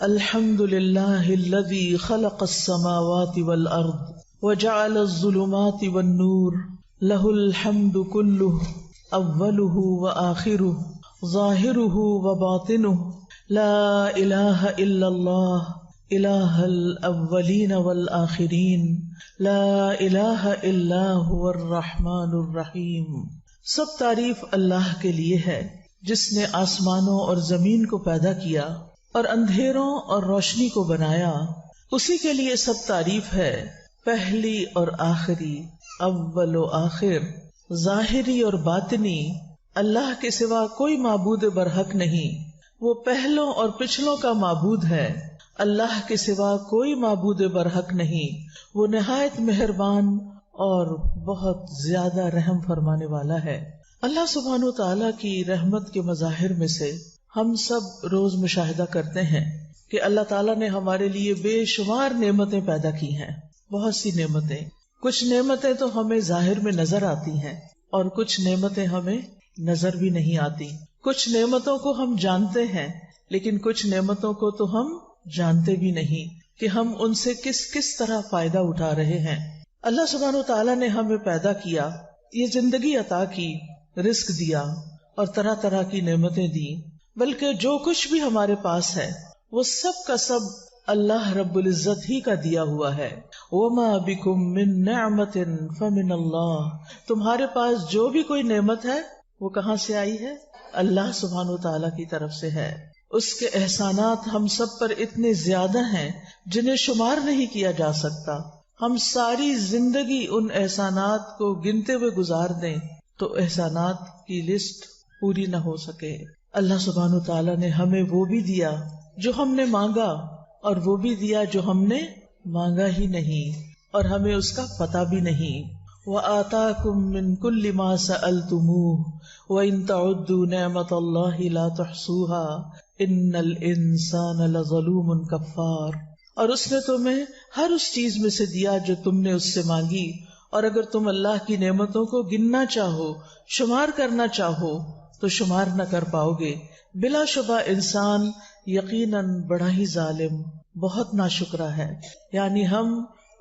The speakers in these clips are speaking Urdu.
الحمد لله الذي خلق السماوات والأرض وجعل الظلمات والنور له الحمد كله أوله وآخره ظاهره وباطنه لا إله إلا الله إله الأولين والآخرين لا إله إلا هو الرحمن الرحيم۔ سب تعریف اللہ کے لیے ہے جس نے آسمانوں اور زمین کو پیدا کیا اور اندھیروں اور روشنی کو بنایا۔ اسی کے لیے سب تعریف ہے، پہلی اور آخری، اول و آخر، ظاہری اور باطنی۔ اللہ کے سوا کوئی معبود برحق نہیں، وہ پہلوں اور پچھلوں کا معبود ہے۔ اللہ کے سوا کوئی معبود برحق نہیں، وہ نہایت مہربان اور بہت زیادہ رحم فرمانے والا ہے۔ اللہ سبحانہ و تعالیٰ کی رحمت کے مظاہر میں سے ہم سب روز مشاہدہ کرتے ہیں کہ اللہ تعالیٰ نے ہمارے لیے بے شمار نعمتیں پیدا کی ہیں، بہت سی نعمتیں۔ کچھ نعمتیں تو ہمیں ظاہر میں نظر آتی ہیں اور کچھ نعمتیں ہمیں نظر بھی نہیں آتی۔ کچھ نعمتوں کو ہم جانتے ہیں لیکن کچھ نعمتوں کو تو ہم جانتے بھی نہیں کہ ہم ان سے کس کس طرح فائدہ اٹھا رہے ہیں۔ اللہ سبحانہ و تعالیٰ نے ہمیں پیدا کیا، یہ زندگی عطا کی، رزق دیا اور طرح طرح کی نعمتیں دی، بلکہ جو کچھ بھی ہمارے پاس ہے وہ سب کا سب اللہ رب العزت ہی کا دیا ہوا ہے۔ وَمَا بِكُم مِّن نِّعْمَةٍ فَمِنَ اللَّهِ، تمہارے پاس جو بھی کوئی نعمت ہے وہ کہاں سے آئی ہے؟ اللہ سبحانہ و تعالیٰ کی طرف سے ہے۔ اس کے احسانات ہم سب پر اتنے زیادہ ہیں جنہیں شمار نہیں کیا جا سکتا۔ ہم ساری زندگی ان احسانات کو گنتے ہوئے گزار دیں تو احسانات کی لسٹ پوری نہ ہو سکے۔ اللہ سبحانہ و تعالیٰ نے ہمیں وہ بھی دیا جو ہم نے مانگا اور وہ بھی دیا جو ہم نے مانگا ہی نہیں اور ہمیں اس کا پتہ بھی نہیں۔ وَآتَاكُم مِّن كُلِّ مَا سَأَلْتُمُوهُ وَإِن تَعُدُّوا نِعْمَةَ اللَّهِ لَا تُحْصُوهَا إِنَّ الْإِنسَانَ لَظَلُومٌ كَفَّارٌ، اور اس نے تمہیں ہر اس چیز میں سے دیا جو تم نے اس سے مانگی، اور اگر تم اللہ کی نعمتوں کو گننا چاہو، شمار کرنا چاہو تو شمار نہ کر پاؤ گے۔ بلا شبہ انسان یقیناً بڑا ہی ظالم، بہت ناشکرا ہے، یعنی ہم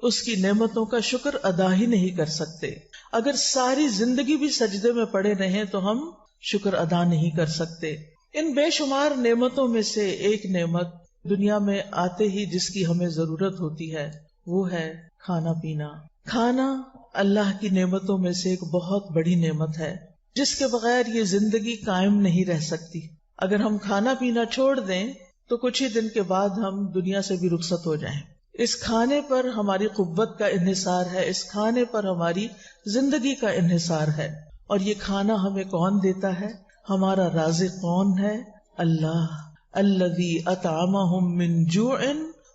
اس کی نعمتوں کا شکر ادا ہی نہیں کر سکتے۔ اگر ساری زندگی بھی سجدے میں پڑے رہیں تو ہم شکر ادا نہیں کر سکتے۔ ان بے شمار نعمتوں میں سے ایک نعمت دنیا میں آتے ہی جس کی ہمیں ضرورت ہوتی ہے وہ ہے کھانا پینا۔ کھانا اللہ کی نعمتوں میں سے ایک بہت بڑی نعمت ہے جس کے بغیر یہ زندگی قائم نہیں رہ سکتی۔ اگر ہم کھانا پینا چھوڑ دیں تو کچھ ہی دن کے بعد ہم دنیا سے بھی رخصت ہو جائیں۔ اس کھانے پر ہماری قوت کا انحصار ہے، اس کھانے پر ہماری زندگی کا انحصار ہے۔ اور یہ کھانا ہمیں کون دیتا ہے؟ ہمارا رازق کون ہے؟ اللہ، الذی اطعمہم من جوع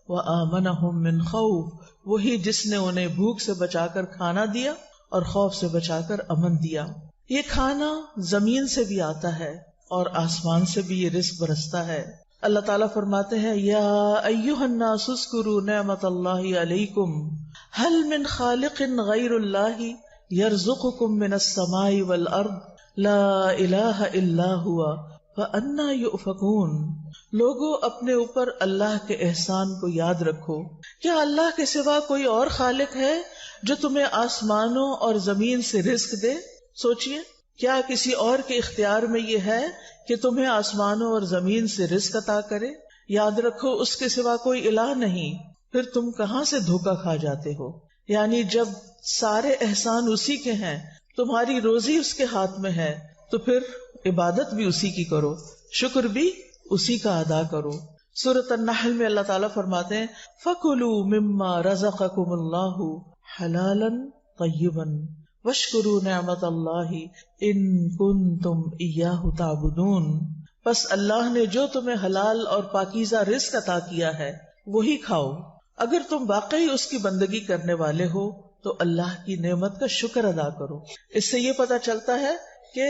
وآمنہم من خوف، وہی جس نے انہیں بھوک سے بچا کر کھانا دیا اور خوف سے بچا کر امن دیا۔ یہ کھانا زمین سے بھی آتا ہے اور آسمان سے بھی یہ رزق برستا ہے۔ اللہ تعالیٰ فرماتے ہیں یا ایھا الناس اذکروا نعمت اللہ علیکم هل من خالق غیر اللہ یرزقکم من السماء والارض لا الہ الا هو فأنا یؤفکون۔ لوگوں اپنے اوپر اللہ کے احسان کو یاد رکھو، کیا اللہ کے سوا کوئی اور خالق ہے جو تمہیں آسمانوں اور زمین سے رزق دے؟ سوچئے، کیا کسی اور کے اختیار میں یہ ہے کہ تمہیں آسمانوں اور زمین سے رزق عطا کرے؟ یاد رکھو اس کے سوا کوئی الہ نہیں، پھر تم کہاں سے دھوکہ کھا جاتے ہو؟ یعنی جب سارے احسان اسی کے ہیں، تمہاری روزی اس کے ہاتھ میں ہے، تو پھر عبادت بھی اسی کی کرو، شکر بھی اسی کا ادا کرو۔ سورۃ النحل میں اللہ تعالیٰ فرماتے ہیں فَكُلُوا مِمَّا رَزَقَكُمُ اللَّهُ حَلَالًا طَيِّبًا وَاشْكُرُوا نِعْمَتَ اللَّهِ إِن كُنتُمْ إِيَّاهُ تَعْبُدُونَ، پس اللہ نے جو تمہیں حلال اور پاکیزہ رزق عطا کیا ہے وہی کھاؤ، اگر تم واقعی اس کی بندگی کرنے والے ہو تو اللہ کی نعمت کا شکر ادا کرو۔ اس سے یہ پتہ چلتا ہے کہ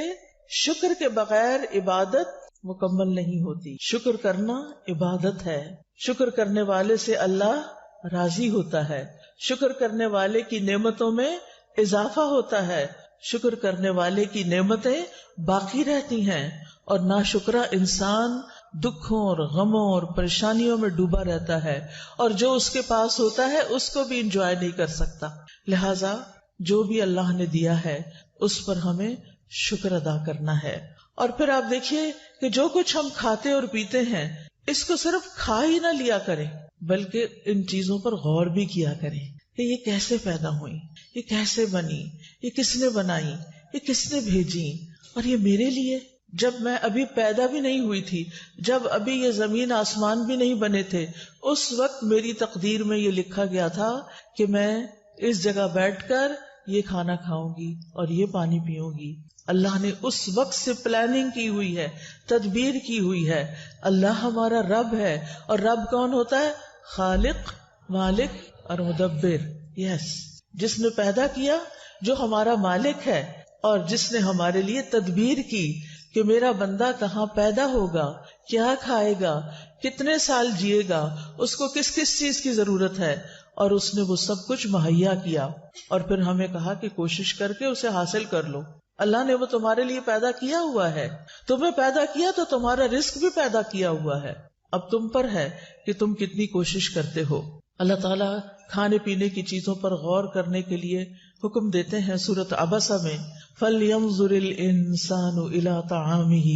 شکر کے بغیر عبادت مکمل نہیں ہوتی۔ شکر کرنا عبادت ہے، شکر کرنے والے سے اللہ راضی ہوتا ہے، شکر کرنے والے کی نعمتوں میں اضافہ ہوتا ہے، شکر کرنے والے کی نعمتیں باقی رہتی ہیں، اور ناشکرا انسان دکھوں اور غموں اور پریشانیوں میں ڈوبا رہتا ہے، اور جو اس کے پاس ہوتا ہے اس کو بھی انجوائے نہیں کر سکتا. لہذا جو بھی اللہ نے دیا ہے اس پر ہمیں شکر ادا کرنا ہے. اور پھر آپ دیکھیے کہ جو کچھ ہم کھاتے اور پیتے ہیں اس کو صرف کھا ہی نہ لیا کریں، بلکہ ان چیزوں پر غور بھی کیا کریں کہ یہ کیسے پیدا ہوئی، یہ کیسے بنی، یہ کس نے بنائی، یہ کس نے بھیجی، اور یہ میرے لیے. جب میں ابھی پیدا بھی نہیں ہوئی تھی، جب ابھی یہ زمین آسمان بھی نہیں بنے تھے، اس وقت میری تقدیر میں یہ لکھا گیا تھا کہ میں اس جگہ بیٹھ کر یہ کھانا کھاؤں گی اور یہ پانی پیوں گی. اللہ نے اس وقت سے پلاننگ کی ہوئی ہے، تدبیر کی ہوئی ہے. اللہ ہمارا رب ہے، اور رب کون ہوتا ہے؟ خالق، مالک اور مدبر. یس، جس نے پیدا کیا، جو ہمارا مالک ہے، اور جس نے ہمارے لیے تدبیر کی کہ میرا بندہ کہاں پیدا ہوگا، کیا کھائے گا، کتنے سال جیے گا، اس کو کس کس چیز کی ضرورت ہے، اور اس نے وہ سب کچھ مہیا کیا. اور پھر ہمیں کہا کہ کوشش کر کے اسے حاصل کر لو. اللہ نے وہ تمہارے لیے پیدا کیا ہوا ہے، تمہیں پیدا کیا تو تمہارا رزق بھی پیدا کیا ہوا ہے. اب تم پر ہے کہ تم کتنی کوشش کرتے ہو. اللہ تعالیٰ کھانے پینے کی چیزوں پر غور کرنے کے لیے حکم دیتے ہیں سورۃ عبسہ میں، فَلْيَنظُرِ الْإِنسَانُ إِلَىٰ طَعَامِهِ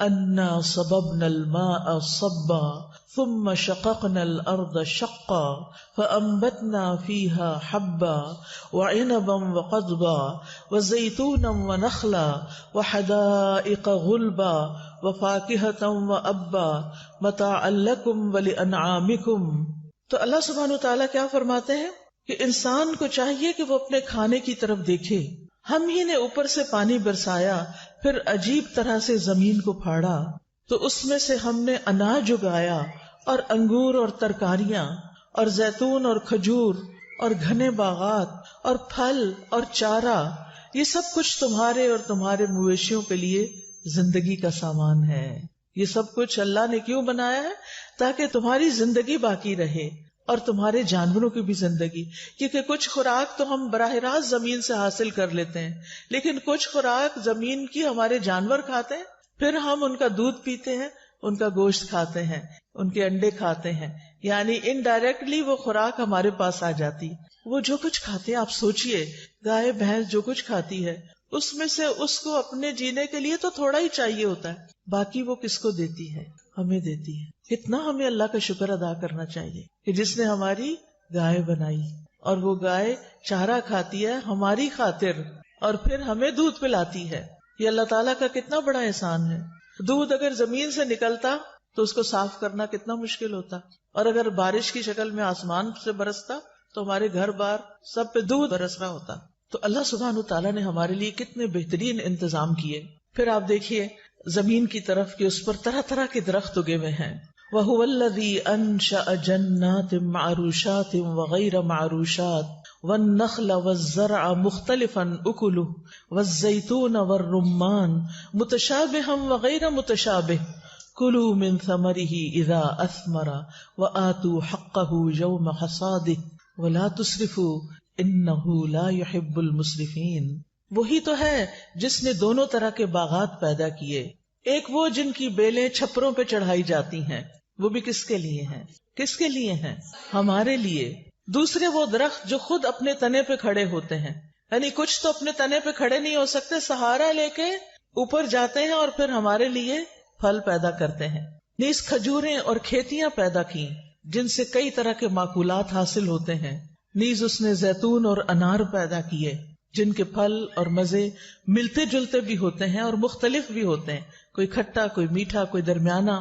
أَنَّا صَبَبْنَا الْمَاءَ صَبًّا ثُمَّ شَقَقْنَا الْأَرْضَ شَقًّا فَأَنبَتْنَا فِيهَا حَبًّا وَعِنَبًا وَقَضْبًا وَزَيْتُونًا وَنَخْلًا وَحَدَائِقَ غُلْبًا وَفَاكِهَةً وَأَبًّا مَتَاعًا لَكُمْ وَلِأَنْعَامِكُمْ. تو اللہ سبحانہ وتعالیٰ کیا فرماتے ہیں کہ انسان کو چاہیے کہ وہ اپنے کھانے کی طرف دیکھے. ہم ہی نے اوپر سے پانی برسایا، پھر عجیب طرح سے زمین کو پھاڑا تو اس میں سے ہم نے اناج اگایا، اور انگور اور ترکاریاں اور زیتون اور کھجور اور گھنے باغات اور پھل اور چارہ. یہ سب کچھ تمہارے اور تمہارے مویشیوں کے لیے زندگی کا سامان ہے. یہ سب کچھ اللہ نے کیوں بنایا ہے؟ تاکہ تمہاری زندگی باقی رہے اور تمہارے جانوروں کی بھی زندگی. کیونکہ کچھ خوراک تو ہم براہ راست زمین سے حاصل کر لیتے ہیں، لیکن کچھ خوراک زمین کی ہمارے جانور کھاتے ہیں، پھر ہم ان کا دودھ پیتے ہیں، ان کا گوشت کھاتے ہیں، ان کے انڈے کھاتے ہیں. یعنی انڈائریکٹلی وہ خوراک ہمارے پاس آ جاتی. وہ جو کچھ کھاتے ہیں، آپ سوچئے گائے بھینس جو کچھ کھاتی ہے اس میں سے اس کو اپنے جینے کے لیے تو تھوڑا ہی چاہیے ہوتا ہے، باقی وہ کس کو دیتی ہے؟ ہمیں دیتی ہے. کتنا ہمیں اللہ کا شکر ادا کرنا چاہیے کہ جس نے ہماری گائے بنائی، اور وہ گائے چارہ کھاتی ہے ہماری خاطر، اور پھر ہمیں دودھ پلاتی ہے. یہ اللہ تعالیٰ کا کتنا بڑا احسان ہے. دودھ اگر زمین سے نکلتا تو اس کو صاف کرنا کتنا مشکل ہوتا، اور اگر بارش کی شکل میں آسمان سے برستا تو ہمارے گھر بار سب پہ دودھ برس رہا ہوتا. تو اللہ سبحانہ تعالیٰ نے ہمارے لیے کتنے بہترین انتظام کیے. پھر آپ دیکھیے زمین کی طرف کہ اس پر طرح طرح کے درخت اگے ہوئے ہیں. وَهُوَ الَّذِي أَنشَأَ جَنَّاتٍ مَعْرُوشَاتٍ وَغَيْرَ مَعْرُوشَاتٍ وَالنَّخْلَ وَالزَّرْعَ مُخْتَلِفًا أُكُلُهُ وَالزَّيْتُونَ وَالرُّمَّانَ مُتَشَابِهًا وَغَيْرَ مُتَشَابِهٍ كُلُوا مِن ثَمَرِهِ إِذَا أَثْمَرَ وَآتُوا حَقَّهُ يَوْمَ حَصَادِهِ وَلَا تُسْرِفُوا إِنَّهُ لَا يُحِبُّ الْمُسْرِفِينَ. وہی تو ہے جس نے دونوں طرح کے باغات پیدا کیے. ایک وہ جن کی بیلیں چھپروں پہ چڑھائی جاتی ہیں، وہ بھی کس کے لیے ہیں؟ کس کے لیے ہیں؟ ہمارے لیے. دوسرے وہ درخت جو خود اپنے تنے پہ کھڑے ہوتے ہیں، یعنی کچھ تو اپنے تنے پہ کھڑے نہیں ہو سکتے، سہارا لے کے اوپر جاتے ہیں اور پھر ہمارے لیے پھل پیدا کرتے ہیں. نیز کھجوریں اور کھیتیاں پیدا کی جن سے کئی طرح کے معقولات حاصل ہوتے ہیں. نیز اس نے زیتون اور انار پیدا کیے جن کے پھل اور مزے ملتے جلتے بھی ہوتے ہیں اور مختلف بھی ہوتے ہیں، کوئی کھٹا، کوئی میٹھا، کوئی درمیانہ.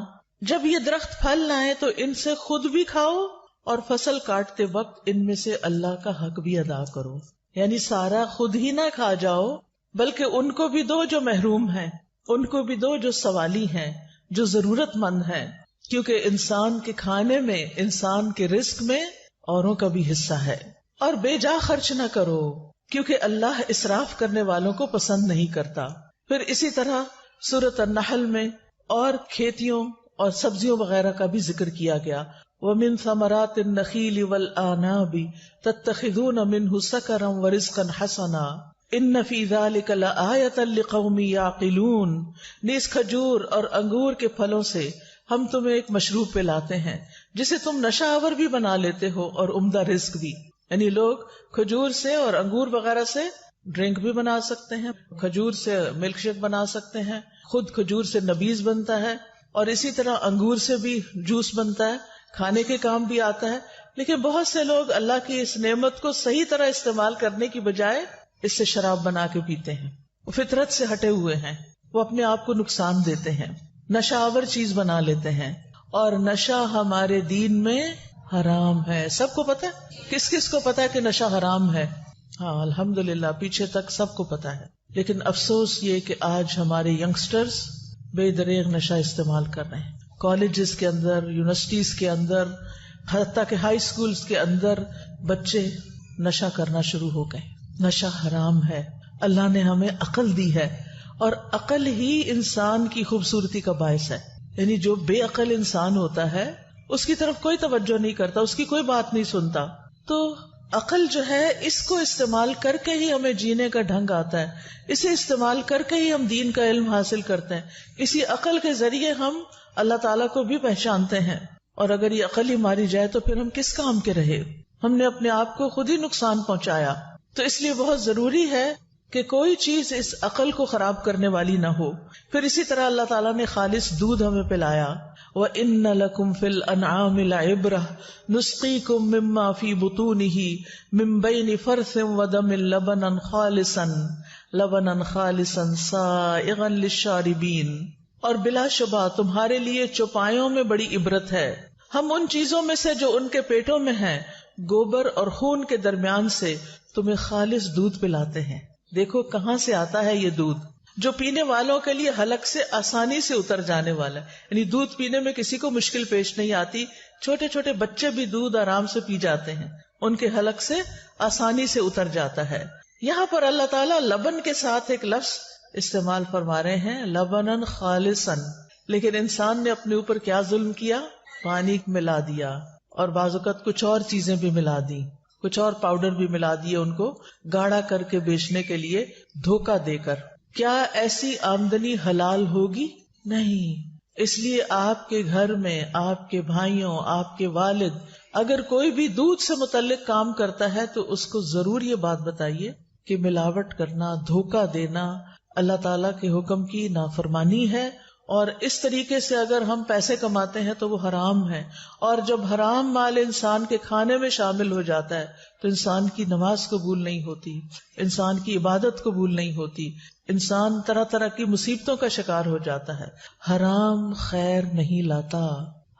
جب یہ درخت پھل لائیں تو ان سے خود بھی کھاؤ، اور فصل کاٹتے وقت ان میں سے اللہ کا حق بھی ادا کرو. یعنی سارا خود ہی نہ کھا جاؤ، بلکہ ان کو بھی دو جو محروم ہیں، ان کو بھی دو جو سوالی ہیں، جو ضرورت مند ہیں. کیونکہ انسان کے کھانے میں، انسان کے رزق میں اوروں کا بھی حصہ ہے. اور بے جا خرچ نہ کرو، کیونکہ اللہ اسراف کرنے والوں کو پسند نہیں کرتا. پھر اسی طرح سورۃ النحل میں اور کھیتیوں اور سبزیوں وغیرہ کا بھی ذکر کیا گیا. وَمِن ثَمَرَاتِ النَّخِيلِ وَالْأَعْنَابِ تَتَّخِذُونَ مِنْهُ سَكَرًا وَرِزْقًا حَسَنًا إِنَّ فِي ذَلِكَ لَآيَةً لِقَوْمٍ يَعْقِلُونَ. نیز کھجور اور انگور کے پھلوں سے ہم تمہیں ایک مشروب پلاتے ہیں جسے تم نشہ آور بھی بنا لیتے ہو اور عمدہ رزق بھی. یعنی لوگ کھجور سے اور انگور وغیرہ سے ڈرنک بھی بنا سکتے ہیں، کھجور سے ملک شیک بنا سکتے ہیں، خود کھجور سے نبیذ بنتا ہے، اور اسی طرح انگور سے بھی جوس بنتا ہے، کھانے کے کام بھی آتا ہے. لیکن بہت سے لوگ اللہ کی اس نعمت کو صحیح طرح استعمال کرنے کی بجائے اس سے شراب بنا کے پیتے ہیں. وہ فطرت سے ہٹے ہوئے ہیں، وہ اپنے آپ کو نقصان دیتے ہیں، نشہ آور چیز بنا لیتے ہیں. اور نشہ ہمارے دین میں حرام ہے. سب کو پتا ہے؟ کس کس کو پتا ہے کہ نشہ حرام ہے؟ ہاں الحمدللہ پیچھے تک سب کو پتا ہے. لیکن افسوس یہ کہ آج ہمارے ینگسٹرز بے دریغ نشہ استعمال کر رہے ہیں. کالجز کے اندر، یونیورسٹیز کے اندر، حتیٰ کہ ہائی اسکولز کے اندر بچے نشہ کرنا شروع ہو گئے. نشہ حرام ہے. اللہ نے ہمیں عقل دی ہے اور عقل ہی انسان کی خوبصورتی کا باعث ہے. یعنی جو بے عقل انسان ہوتا ہے اس کی طرف کوئی توجہ نہیں کرتا، اس کی کوئی بات نہیں سنتا. تو عقل جو ہے اس کو استعمال کر کے ہی ہمیں جینے کا ڈھنگ آتا ہے، اسے استعمال کر کے ہی ہم دین کا علم حاصل کرتے ہیں. اسی عقل کے ذریعے ہم اللہ تعالیٰ کو بھی پہچانتے ہیں. اور اگر یہ عقل ہی ماری جائے تو پھر ہم کس کام کے رہے؟ ہم نے اپنے آپ کو خود ہی نقصان پہنچایا. تو اس لیے بہت ضروری ہے کہ کوئی چیز اس عقل کو خراب کرنے والی نہ ہو. پھر اسی طرح اللہ تعالیٰ نے خالص دودھ ہمیں پلایا. وَإِنَّ لَكُمْ فِي الْأَنْعَامِ لَعِبْرَةً نُسْقِيكُم مِّمَّا فِي بُطُونِهِ مِن بَيْنِ فَرْثٍ وَدَمٍ لَبَنًا خَالِصًا سَائِغًا لِلشَّارِبِينَ. اور بلا شبہ تمہارے لیے چوپایوں میں بڑی عبرت ہے. ہم ان چیزوں میں سے جو ان کے پیٹوں میں ہیں، گوبر اور خون کے درمیان سے تمہیں خالص دودھ پلاتے ہیں. دیکھو کہاں سے آتا ہے یہ دودھ، جو پینے والوں کے لیے حلق سے آسانی سے اتر جانے والا ہے. یعنی دودھ پینے میں کسی کو مشکل پیش نہیں آتی. چھوٹے چھوٹے بچے بھی دودھ آرام سے پی جاتے ہیں، ان کے حلق سے آسانی سے اتر جاتا ہے. یہاں پر اللہ تعالیٰ لبن کے ساتھ ایک لفظ استعمال فرما رہے ہیں، لبناً خالصاً. لیکن انسان نے اپنے اوپر کیا ظلم کیا؟ پانی ملا دیا، اور بعض اوقات کچھ اور چیزیں بھی ملا دی، کچھ اور پاؤڈر بھی ملا دیے ان کو گاڑھا کر کے بیچنے کے لیے دھوکہ دے کر. کیا ایسی آمدنی حلال ہوگی؟ نہیں. اس لیے آپ کے گھر میں آپ کے بھائیوں، آپ کے والد اگر کوئی بھی دودھ سے متعلق کام کرتا ہے تو اس کو ضرور یہ بات بتائیے کہ ملاوٹ کرنا، دھوکہ دینا اللہ تعالیٰ کے حکم کی نافرمانی ہے. اور اس طریقے سے اگر ہم پیسے کماتے ہیں تو وہ حرام ہے. اور جب حرام مال انسان کے کھانے میں شامل ہو جاتا ہے تو انسان کی نماز قبول نہیں ہوتی، انسان کی عبادت قبول نہیں ہوتی، انسان طرح طرح کی مصیبتوں کا شکار ہو جاتا ہے. حرام خیر نہیں لاتا،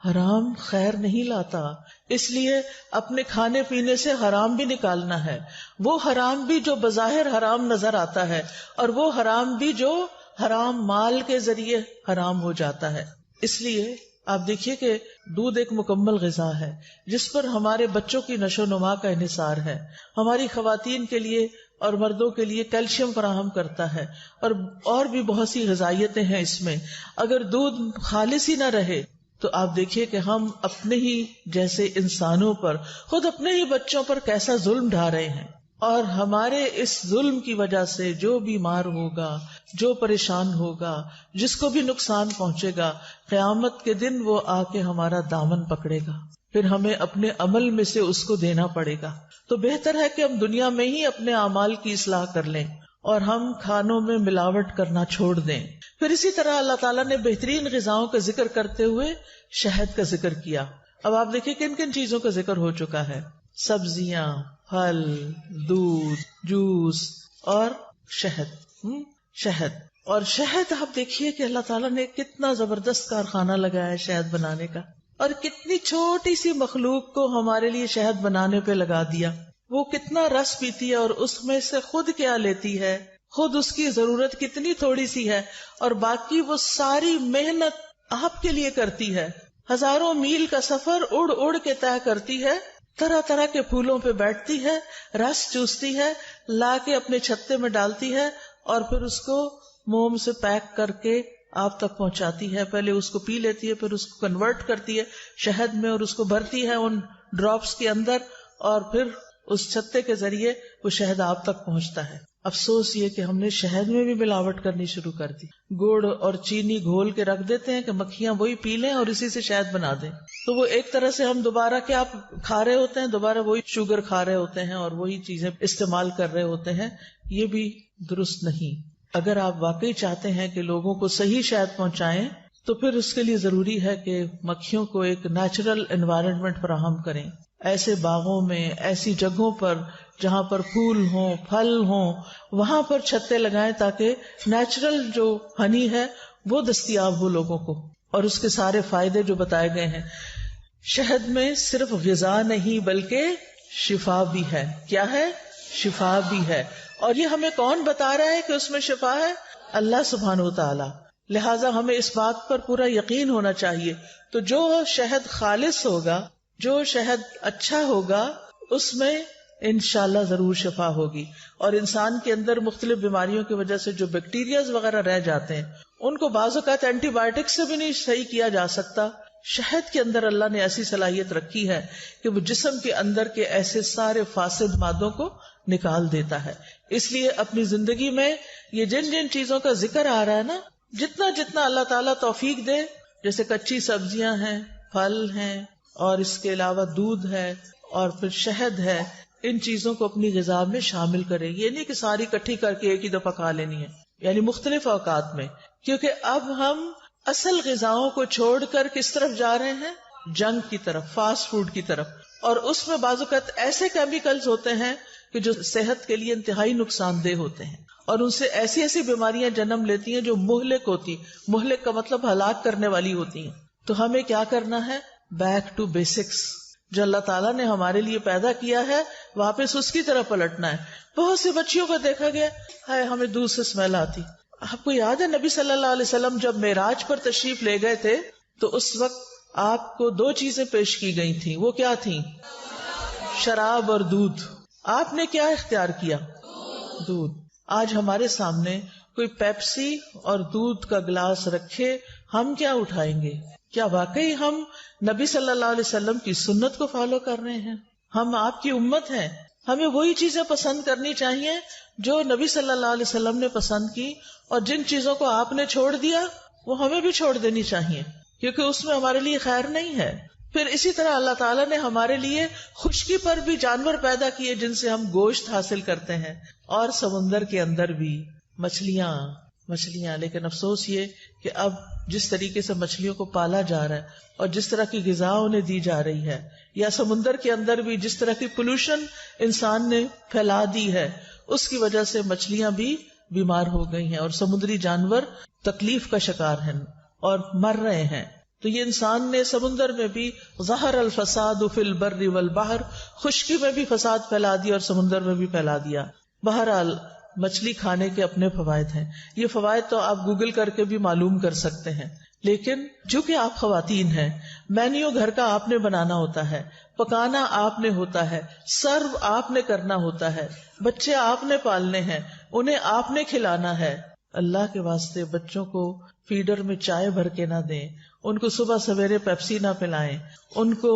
حرام خیر نہیں لاتا. اس لیے اپنے کھانے پینے سے حرام بھی نکالنا ہے، وہ حرام بھی جو بظاہر حرام نظر آتا ہے، اور وہ حرام بھی جو حرام مال کے ذریعے حرام ہو جاتا ہے. اس لیے آپ دیکھیے کہ دودھ ایک مکمل غذا ہے جس پر ہمارے بچوں کی نشو و نما کا انحصار ہے، ہماری خواتین کے لیے اور مردوں کے لیے کیلشیم فراہم کرتا ہے، اور بھی بہت سی غذائیتیں ہیں اس میں. اگر دودھ خالص ہی نہ رہے تو آپ دیکھیے کہ ہم اپنے ہی جیسے انسانوں پر، خود اپنے ہی بچوں پر کیسا ظلم ڈھا رہے ہیں. اور ہمارے اس ظلم کی وجہ سے جو بیمار ہوگا، جو پریشان ہوگا، جس کو بھی نقصان پہنچے گا، قیامت کے دن وہ آ کے ہمارا دامن پکڑے گا، پھر ہمیں اپنے عمل میں سے اس کو دینا پڑے گا. تو بہتر ہے کہ ہم دنیا میں ہی اپنے اعمال کی اصلاح کر لیں اور ہم کھانوں میں ملاوٹ کرنا چھوڑ دیں. پھر اسی طرح اللہ تعالیٰ نے بہترین غذاؤں کا ذکر کرتے ہوئے شہد کا ذکر کیا. اب آپ دیکھیں کن کن چیزوں کا ذکر ہو چکا ہے: سبزیاں، پھل، دودھ، جوس اور شہد. شہد اور شہد آپ دیکھیے کہ اللہ تعالیٰ نے کتنا زبردست کارخانہ لگایا ہے شہد بنانے کا، اور کتنی چھوٹی سی مخلوق کو ہمارے لیے شہد بنانے پہ لگا دیا. وہ کتنا رس پیتی ہے اور اس میں سے خود کیا لیتی ہے، خود اس کی ضرورت کتنی تھوڑی سی ہے، اور باقی وہ ساری محنت آپ کے لیے کرتی ہے. ہزاروں میل کا سفر اڑ اڑ کے طے کرتی ہے، طرح طرح کے پھولوں پہ بیٹھتی ہے، رس چوستی ہے، لا کے اپنے چھتے میں ڈالتی ہے، اور پھر اس کو موم سے پیک کر کے آپ تک پہنچاتی ہے. پہلے اس کو پی لیتی ہے، پھر اس کو کنورٹ کرتی ہے شہد میں اور اس کو بھرتی ہے ان ڈراپس کے اندر، اور پھر اس چھتے کے ذریعے وہ شہد آپ تک پہنچتا ہے. افسوس یہ کہ ہم نے شہد میں بھی ملاوٹ کرنی شروع کر دی. گڑ اور چینی گھول کے رکھ دیتے ہیں کہ مکھیاں وہی پی لیں اور اسی سے شہد بنا دیں. تو وہ ایک طرح سے ہم دوبارہ کیا کھا رہے ہوتے ہیں، دوبارہ وہی شوگر کھا رہے ہوتے ہیں اور وہی چیزیں استعمال کر رہے ہوتے ہیں. یہ بھی درست نہیں. اگر آپ واقعی چاہتے ہیں کہ لوگوں کو صحیح شہد پہنچائیں تو پھر اس کے لیے ضروری ہے کہ مکھیوں کو ایک نیچرل انوائرنمنٹ فراہم کریں. ایسے باغوں میں، ایسی جگہوں پر جہاں پر پھول ہوں، پھل ہوں، وہاں پر چھتے لگائیں تاکہ نیچرل جو ہنی ہے وہ دستیاب ہو لوگوں کو، اور اس کے سارے فائدے جو بتائے گئے ہیں. شہد میں صرف غذا نہیں بلکہ شفا بھی ہے. کیا ہے؟ شفا بھی ہے. اور یہ ہمیں کون بتا رہا ہے کہ اس میں شفا ہے؟ اللہ سبحانہ و تعالی. لہٰذا ہمیں اس بات پر پورا یقین ہونا چاہیے. تو جو شہد خالص ہوگا، جو شہد اچھا ہوگا، اس میں انشاءاللہ ضرور شفا ہوگی. اور انسان کے اندر مختلف بیماریوں کی وجہ سے جو بیکٹیریاز وغیرہ رہ جاتے ہیں ان کو بعض اوقات اینٹی بایوٹک سے بھی نہیں صحیح کیا جا سکتا. شہد کے اندر اللہ نے ایسی صلاحیت رکھی ہے کہ وہ جسم کے اندر کے ایسے سارے فاسد مادوں کو نکال دیتا ہے. اس لیے اپنی زندگی میں یہ جن جن چیزوں کا ذکر آ رہا ہے نا، جتنا جتنا اللہ تعالیٰ توفیق دے، جیسے کچی سبزیاں ہیں، پھل ہیں، اور اس کے علاوہ دودھ ہے اور پھر شہد ہے، ان چیزوں کو اپنی غذا میں شامل کرے. یہ نہیں کہ ساری کٹھی کر کے ایک ہی دفعہ کھا لینی ہے، یعنی مختلف اوقات میں. کیونکہ اب ہم اصل غذاؤں کو چھوڑ کر کس طرف جا رہے ہیں؟ جنک کی طرف، فاسٹ فوڈ کی طرف. اور اس میں بعض اوقات ایسے کیمیکلز ہوتے ہیں کہ جو صحت کے لیے انتہائی نقصان دہ ہوتے ہیں، اور ان سے ایسی ایسی بیماریاں جنم لیتی ہیں جو مہلک ہوتی. مہلک کا مطلب ہلاک کرنے والی ہوتی ہیں. تو ہمیں کیا کرنا ہے؟ Back to basics. جو اللہ تعالیٰ نے ہمارے لیے پیدا کیا ہے واپس اس کی طرف پلٹنا ہے. بہت سی بچیوں کو دیکھا گیا، ہائے ہمیں دودھ سے اسمیل آتی. آپ کو یاد ہے نبی صلی اللہ علیہ وسلم جب معراج پر تشریف لے گئے تھے تو اس وقت آپ کو 2 چیزیں پیش کی گئی تھیں. وہ کیا تھیں؟ شراب اور دودھ. آپ نے کیا اختیار کیا؟ دودھ. آج ہمارے سامنے کوئی پیپسی اور دودھ کا گلاس رکھے، ہم کیا اٹھائیں گے؟ کیا واقعی ہم نبی صلی اللہ علیہ وسلم کی سنت کو فالو کر رہے ہیں؟ ہم آپ کی امت ہیں. ہمیں وہی چیزیں پسند کرنی چاہیے جو نبی صلی اللہ علیہ وسلم نے پسند کی، اور جن چیزوں کو آپ نے چھوڑ دیا وہ ہمیں بھی چھوڑ دینی چاہیے، کیونکہ اس میں ہمارے لیے خیر نہیں ہے. پھر اسی طرح اللہ تعالیٰ نے ہمارے لیے خشکی پر بھی جانور پیدا کیے جن سے ہم گوشت حاصل کرتے ہیں، اور سمندر کے اندر بھی مچھلیاں. لیکن افسوس یہ کہ اب جس طریقے سے مچھلیوں کو پالا جا رہا ہے اور جس طرح کی غذا انہیں دی جا رہی ہے، یا سمندر کے اندر بھی جس طرح کی پولوشن انسان نے پھیلا دی ہے، اس کی وجہ سے مچھلیاں بھی بیمار ہو گئی ہیں اور سمندری جانور تکلیف کا شکار ہیں اور مر رہے ہیں. تو یہ انسان نے سمندر میں بھی ظہر الفساد فی البر والبحر، خشکی میں بھی فساد پھیلا دیا اور سمندر میں بھی پھیلا دیا. بہرحال مچھلی کھانے کے اپنے فوائد ہیں. یہ فوائد تو آپ گوگل کر کے بھی معلوم کر سکتے ہیں، لیکن جو کہ آپ خواتین ہیں، مینیو گھر کا آپ نے بنانا ہوتا ہے، پکانا آپ نے ہوتا ہے، سرو آپ نے کرنا ہوتا ہے، بچے آپ نے پالنے ہیں، انہیں آپ نے کھلانا ہے. اللہ کے واسطے بچوں کو فیڈر میں چائے بھر کے نہ دیں، ان کو صبح سویرے پیپسی نہ پلائیں، ان کو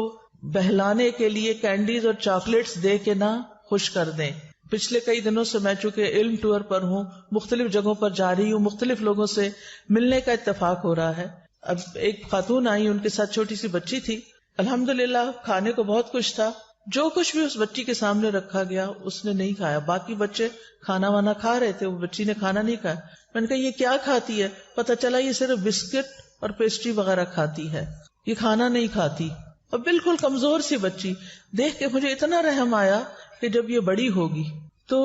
بہلانے کے لیے کینڈیز اور چاکلیٹس دے کے نہ خوش کر دیں. پچھلے کئی دنوں سے میں چونکہ علم ٹور پر ہوں، مختلف جگہوں پر جا رہی ہوں، مختلف لوگوں سے ملنے کا اتفاق ہو رہا ہے. اب ایک خاتون آئی، ان کے ساتھ چھوٹی سی بچی تھی. الحمدللہ کھانے کو بہت کچھ تھا، جو کچھ بھی اس بچی کے سامنے رکھا گیا اس نے نہیں کھایا. باقی بچے کھانا وانا کھا رہے تھے، وہ بچی نے کھانا نہیں کھایا. میں نے کہا یہ کیا کھاتی ہے؟ پتہ چلا یہ صرف بسکٹ اور پیسٹری وغیرہ کھاتی ہے، یہ کھانا نہیں کھاتی. اور بالکل کمزور سی بچی. دیکھ کے مجھے اتنا رحم آیا کہ جب یہ بڑی ہوگی تو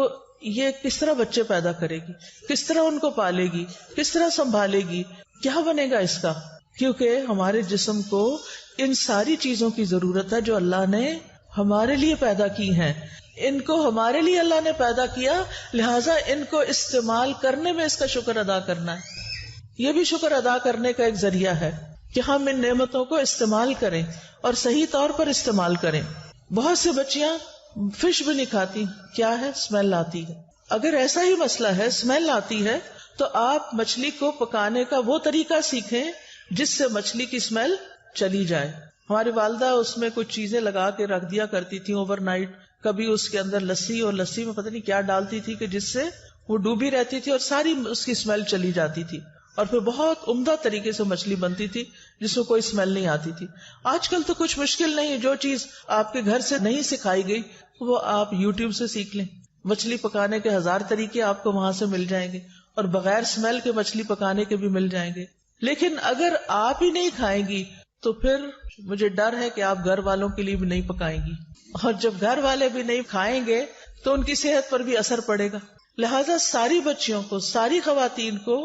یہ کس طرح بچے پیدا کرے گی، کس طرح ان کو پالے گی، کس طرح سنبھالے گی، کیا بنے گا اس کا. کیونکہ ہمارے جسم کو ان ساری چیزوں کی ضرورت ہے جو اللہ نے ہمارے لیے پیدا کی ہیں. ان کو ہمارے لیے اللہ نے پیدا کیا، لہٰذا ان کو استعمال کرنے میں اس کا شکر ادا کرنا ہے. یہ بھی شکر ادا کرنے کا ایک ذریعہ ہے کہ ہم ان نعمتوں کو استعمال کریں اور صحیح طور پر استعمال کریں. بہت سی بچیاں فش بھی نہیں کھاتی. کیا ہے؟ اسمیل آتی ہے. اگر ایسا ہی مسئلہ ہے، اسمیل آتی ہے، تو آپ مچھلی کو پکانے کا وہ طریقہ سیکھیں جس سے مچھلی کی اسمیل چلی جائے. ہماری والدہ اس میں کچھ چیزیں لگا کے رکھ دیا کرتی تھی اوور نائٹ. کبھی اس کے اندر لسی، اور لسی میں پتہ نہیں کیا ڈالتی تھی کہ جس سے وہ ڈوبی رہتی تھی اور ساری اس کی اسمیل چلی جاتی تھی، اور پھر بہت عمدہ طریقے سے مچھلی بنتی تھی جس میں کوئی اسمیل نہیں آتی تھی. آج کل تو کچھ مشکل نہیں ہے، جو چیز آپ کے گھر سے نہیں سکھائی گئی وہ آپ یوٹیوب سے سیکھ لیں. مچھلی پکانے کے 1000 طریقے آپ کو وہاں سے مل جائیں گے، اور بغیر اسمیل کے مچھلی پکانے کے بھی مل جائیں گے. لیکن اگر آپ ہی نہیں کھائیں گی تو پھر مجھے ڈر ہے کہ آپ گھر والوں کے لیے بھی نہیں پکائیں گی، اور جب گھر والے بھی نہیں کھائیں گے تو ان کی صحت پر بھی اثر پڑے گا. لہذا ساری بچیوں کو، ساری خواتین کو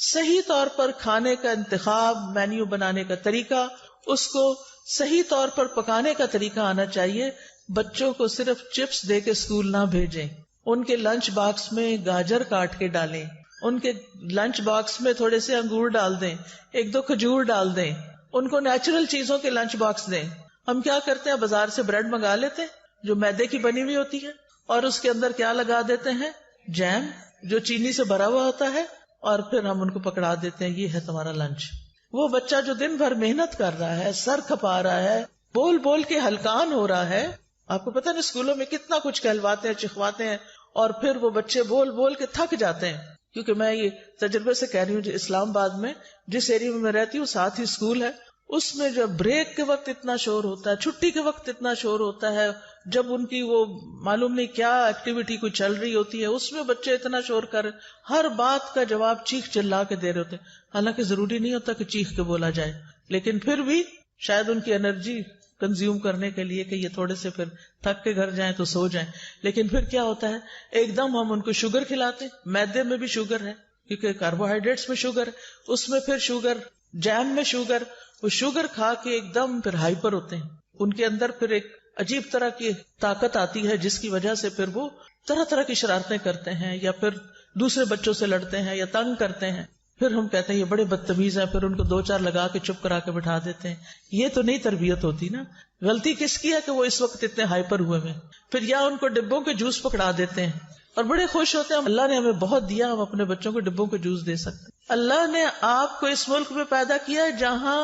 صحیح طور پر کھانے کا انتخاب، مینیو بنانے کا طریقہ، اس کو صحیح طور پر پکانے کا طریقہ آنا چاہیے. بچوں کو صرف چپس دے کے اسکول نہ بھیجیں، ان کے لنچ باکس میں گاجر کاٹ کے ڈالیں، ان کے لنچ باکس میں تھوڑے سے انگور ڈال دیں، 1-2 کھجور ڈال دیں، ان کو نیچرل چیزوں کے لنچ باکس دیں. ہم کیا کرتے ہیں، بازار سے بریڈ منگا لیتے ہیں جو میدے کی بنی ہوئی ہوتی ہے، اور اس کے اندر کیا لگا دیتے ہیں، جیم جو چینی سے بھرا ہوا ہوتا ہے، اور پھر ہم ان کو پکڑا دیتے ہیں یہ ہے تمہارا لنچ. وہ بچہ جو دن بھر محنت کر رہا ہے، سر کھپا رہا ہے، بول بول کے ہلکان ہو رہا ہے، آپ کو پتہ نہیں اسکولوں میں کتنا کچھ کہلواتے ہیں، چکھواتے ہیں، اور پھر وہ بچے بول بول کے تھک جاتے ہیں. کیونکہ میں یہ تجربے سے کہہ رہی ہوں، جو اسلام آباد میں جس ایریا میں رہتی ہوں ساتھ ہی اسکول ہے، اس میں جب بریک کے وقت اتنا شور ہوتا ہے، چھٹی کے وقت اتنا شور ہوتا ہے، جب ان کی وہ معلوم نہیں کیا ایکٹیویٹی کوئی چل رہی ہوتی ہے، اس میں بچے اتنا شور کر ہر بات کا جواب چیخ چلا کے دے رہے ہوتے ہیں. حالانکہ ضروری نہیں ہوتا کہ چیخ کے بولا جائے، لیکن پھر بھی شاید ان کی انرجی کنزیوم کرنے کے لیے کہ یہ تھوڑے سے پھر تھک کے گھر جائیں تو سو جائیں. لیکن پھر کیا ہوتا ہے، ایک دم ہم ان کو شوگر کھلاتے، میدے میں بھی شوگر ہے کیونکہ کاربوہائیڈریٹس میں شوگر ہے، اس میں پھر شوگر، جیم میں شوگر، وہ شوگر کھا کے ایک دم پھر ہائپر ہوتے ہیں. ان کے اندر پھر ایک عجیب طرح کی طاقت آتی ہے جس کی وجہ سے پھر وہ طرح طرح کی شرارتیں کرتے ہیں، یا پھر دوسرے بچوں سے لڑتے ہیں یا تنگ کرتے ہیں. پھر ہم کہتے ہیں یہ بڑے بدتمیز ہیں، پھر ان کو 2-4 لگا کے چپ کرا کے بٹھا دیتے ہیں. یہ تو نہیں تربیت ہوتی نا. غلطی کس کی ہے کہ وہ اس وقت اتنے ہائپر ہوئے میں. پھر یا ان کو ڈبوں کے جوس پکڑا دیتے ہیں اور بڑے خوش ہوتے ہیں اللہ نے ہمیں بہت دیا، ہم اپنے بچوں کو ڈبوں کے جوس دے سکتے ہیں. اللہ نے آپ کو اس ملک میں پیدا کیا ہے جہاں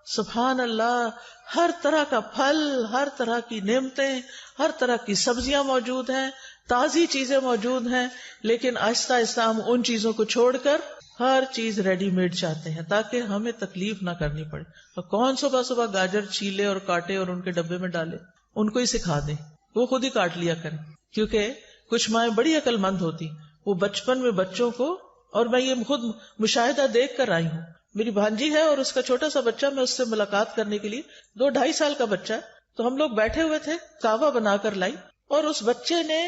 سبحان اللہ ہر طرح کا پھل، ہر طرح کی نعمتیں، ہر طرح کی سبزیاں موجود ہیں، تازی چیزیں موجود ہیں، لیکن آہستہ آہستہ ہم ان چیزوں کو چھوڑ کر ہر چیز ریڈی میڈ چاہتے ہیں تاکہ ہمیں تکلیف نہ کرنی پڑے. اور کون صبح صبح گاجر چھیلے اور کاٹے اور ان کے ڈبے میں ڈالے، ان کو ہی سکھا دیں، وہ خود ہی کاٹ لیا کریں. کیونکہ کچھ مائیں بڑی عقل مند ہوتی، وہ بچپن میں بچوں کو، اور میں یہ خود مشاہدہ دیکھ کر آئی ہوں. میری بھانجی ہے اور اس کا چھوٹا سا بچہ، میں اس سے ملاقات کرنے کے لیے 2-2.5 سال کا بچہ ہے، تو ہم لوگ بیٹھے ہوئے تھے، کہوہ بنا کر لائی، اور اس بچے نے،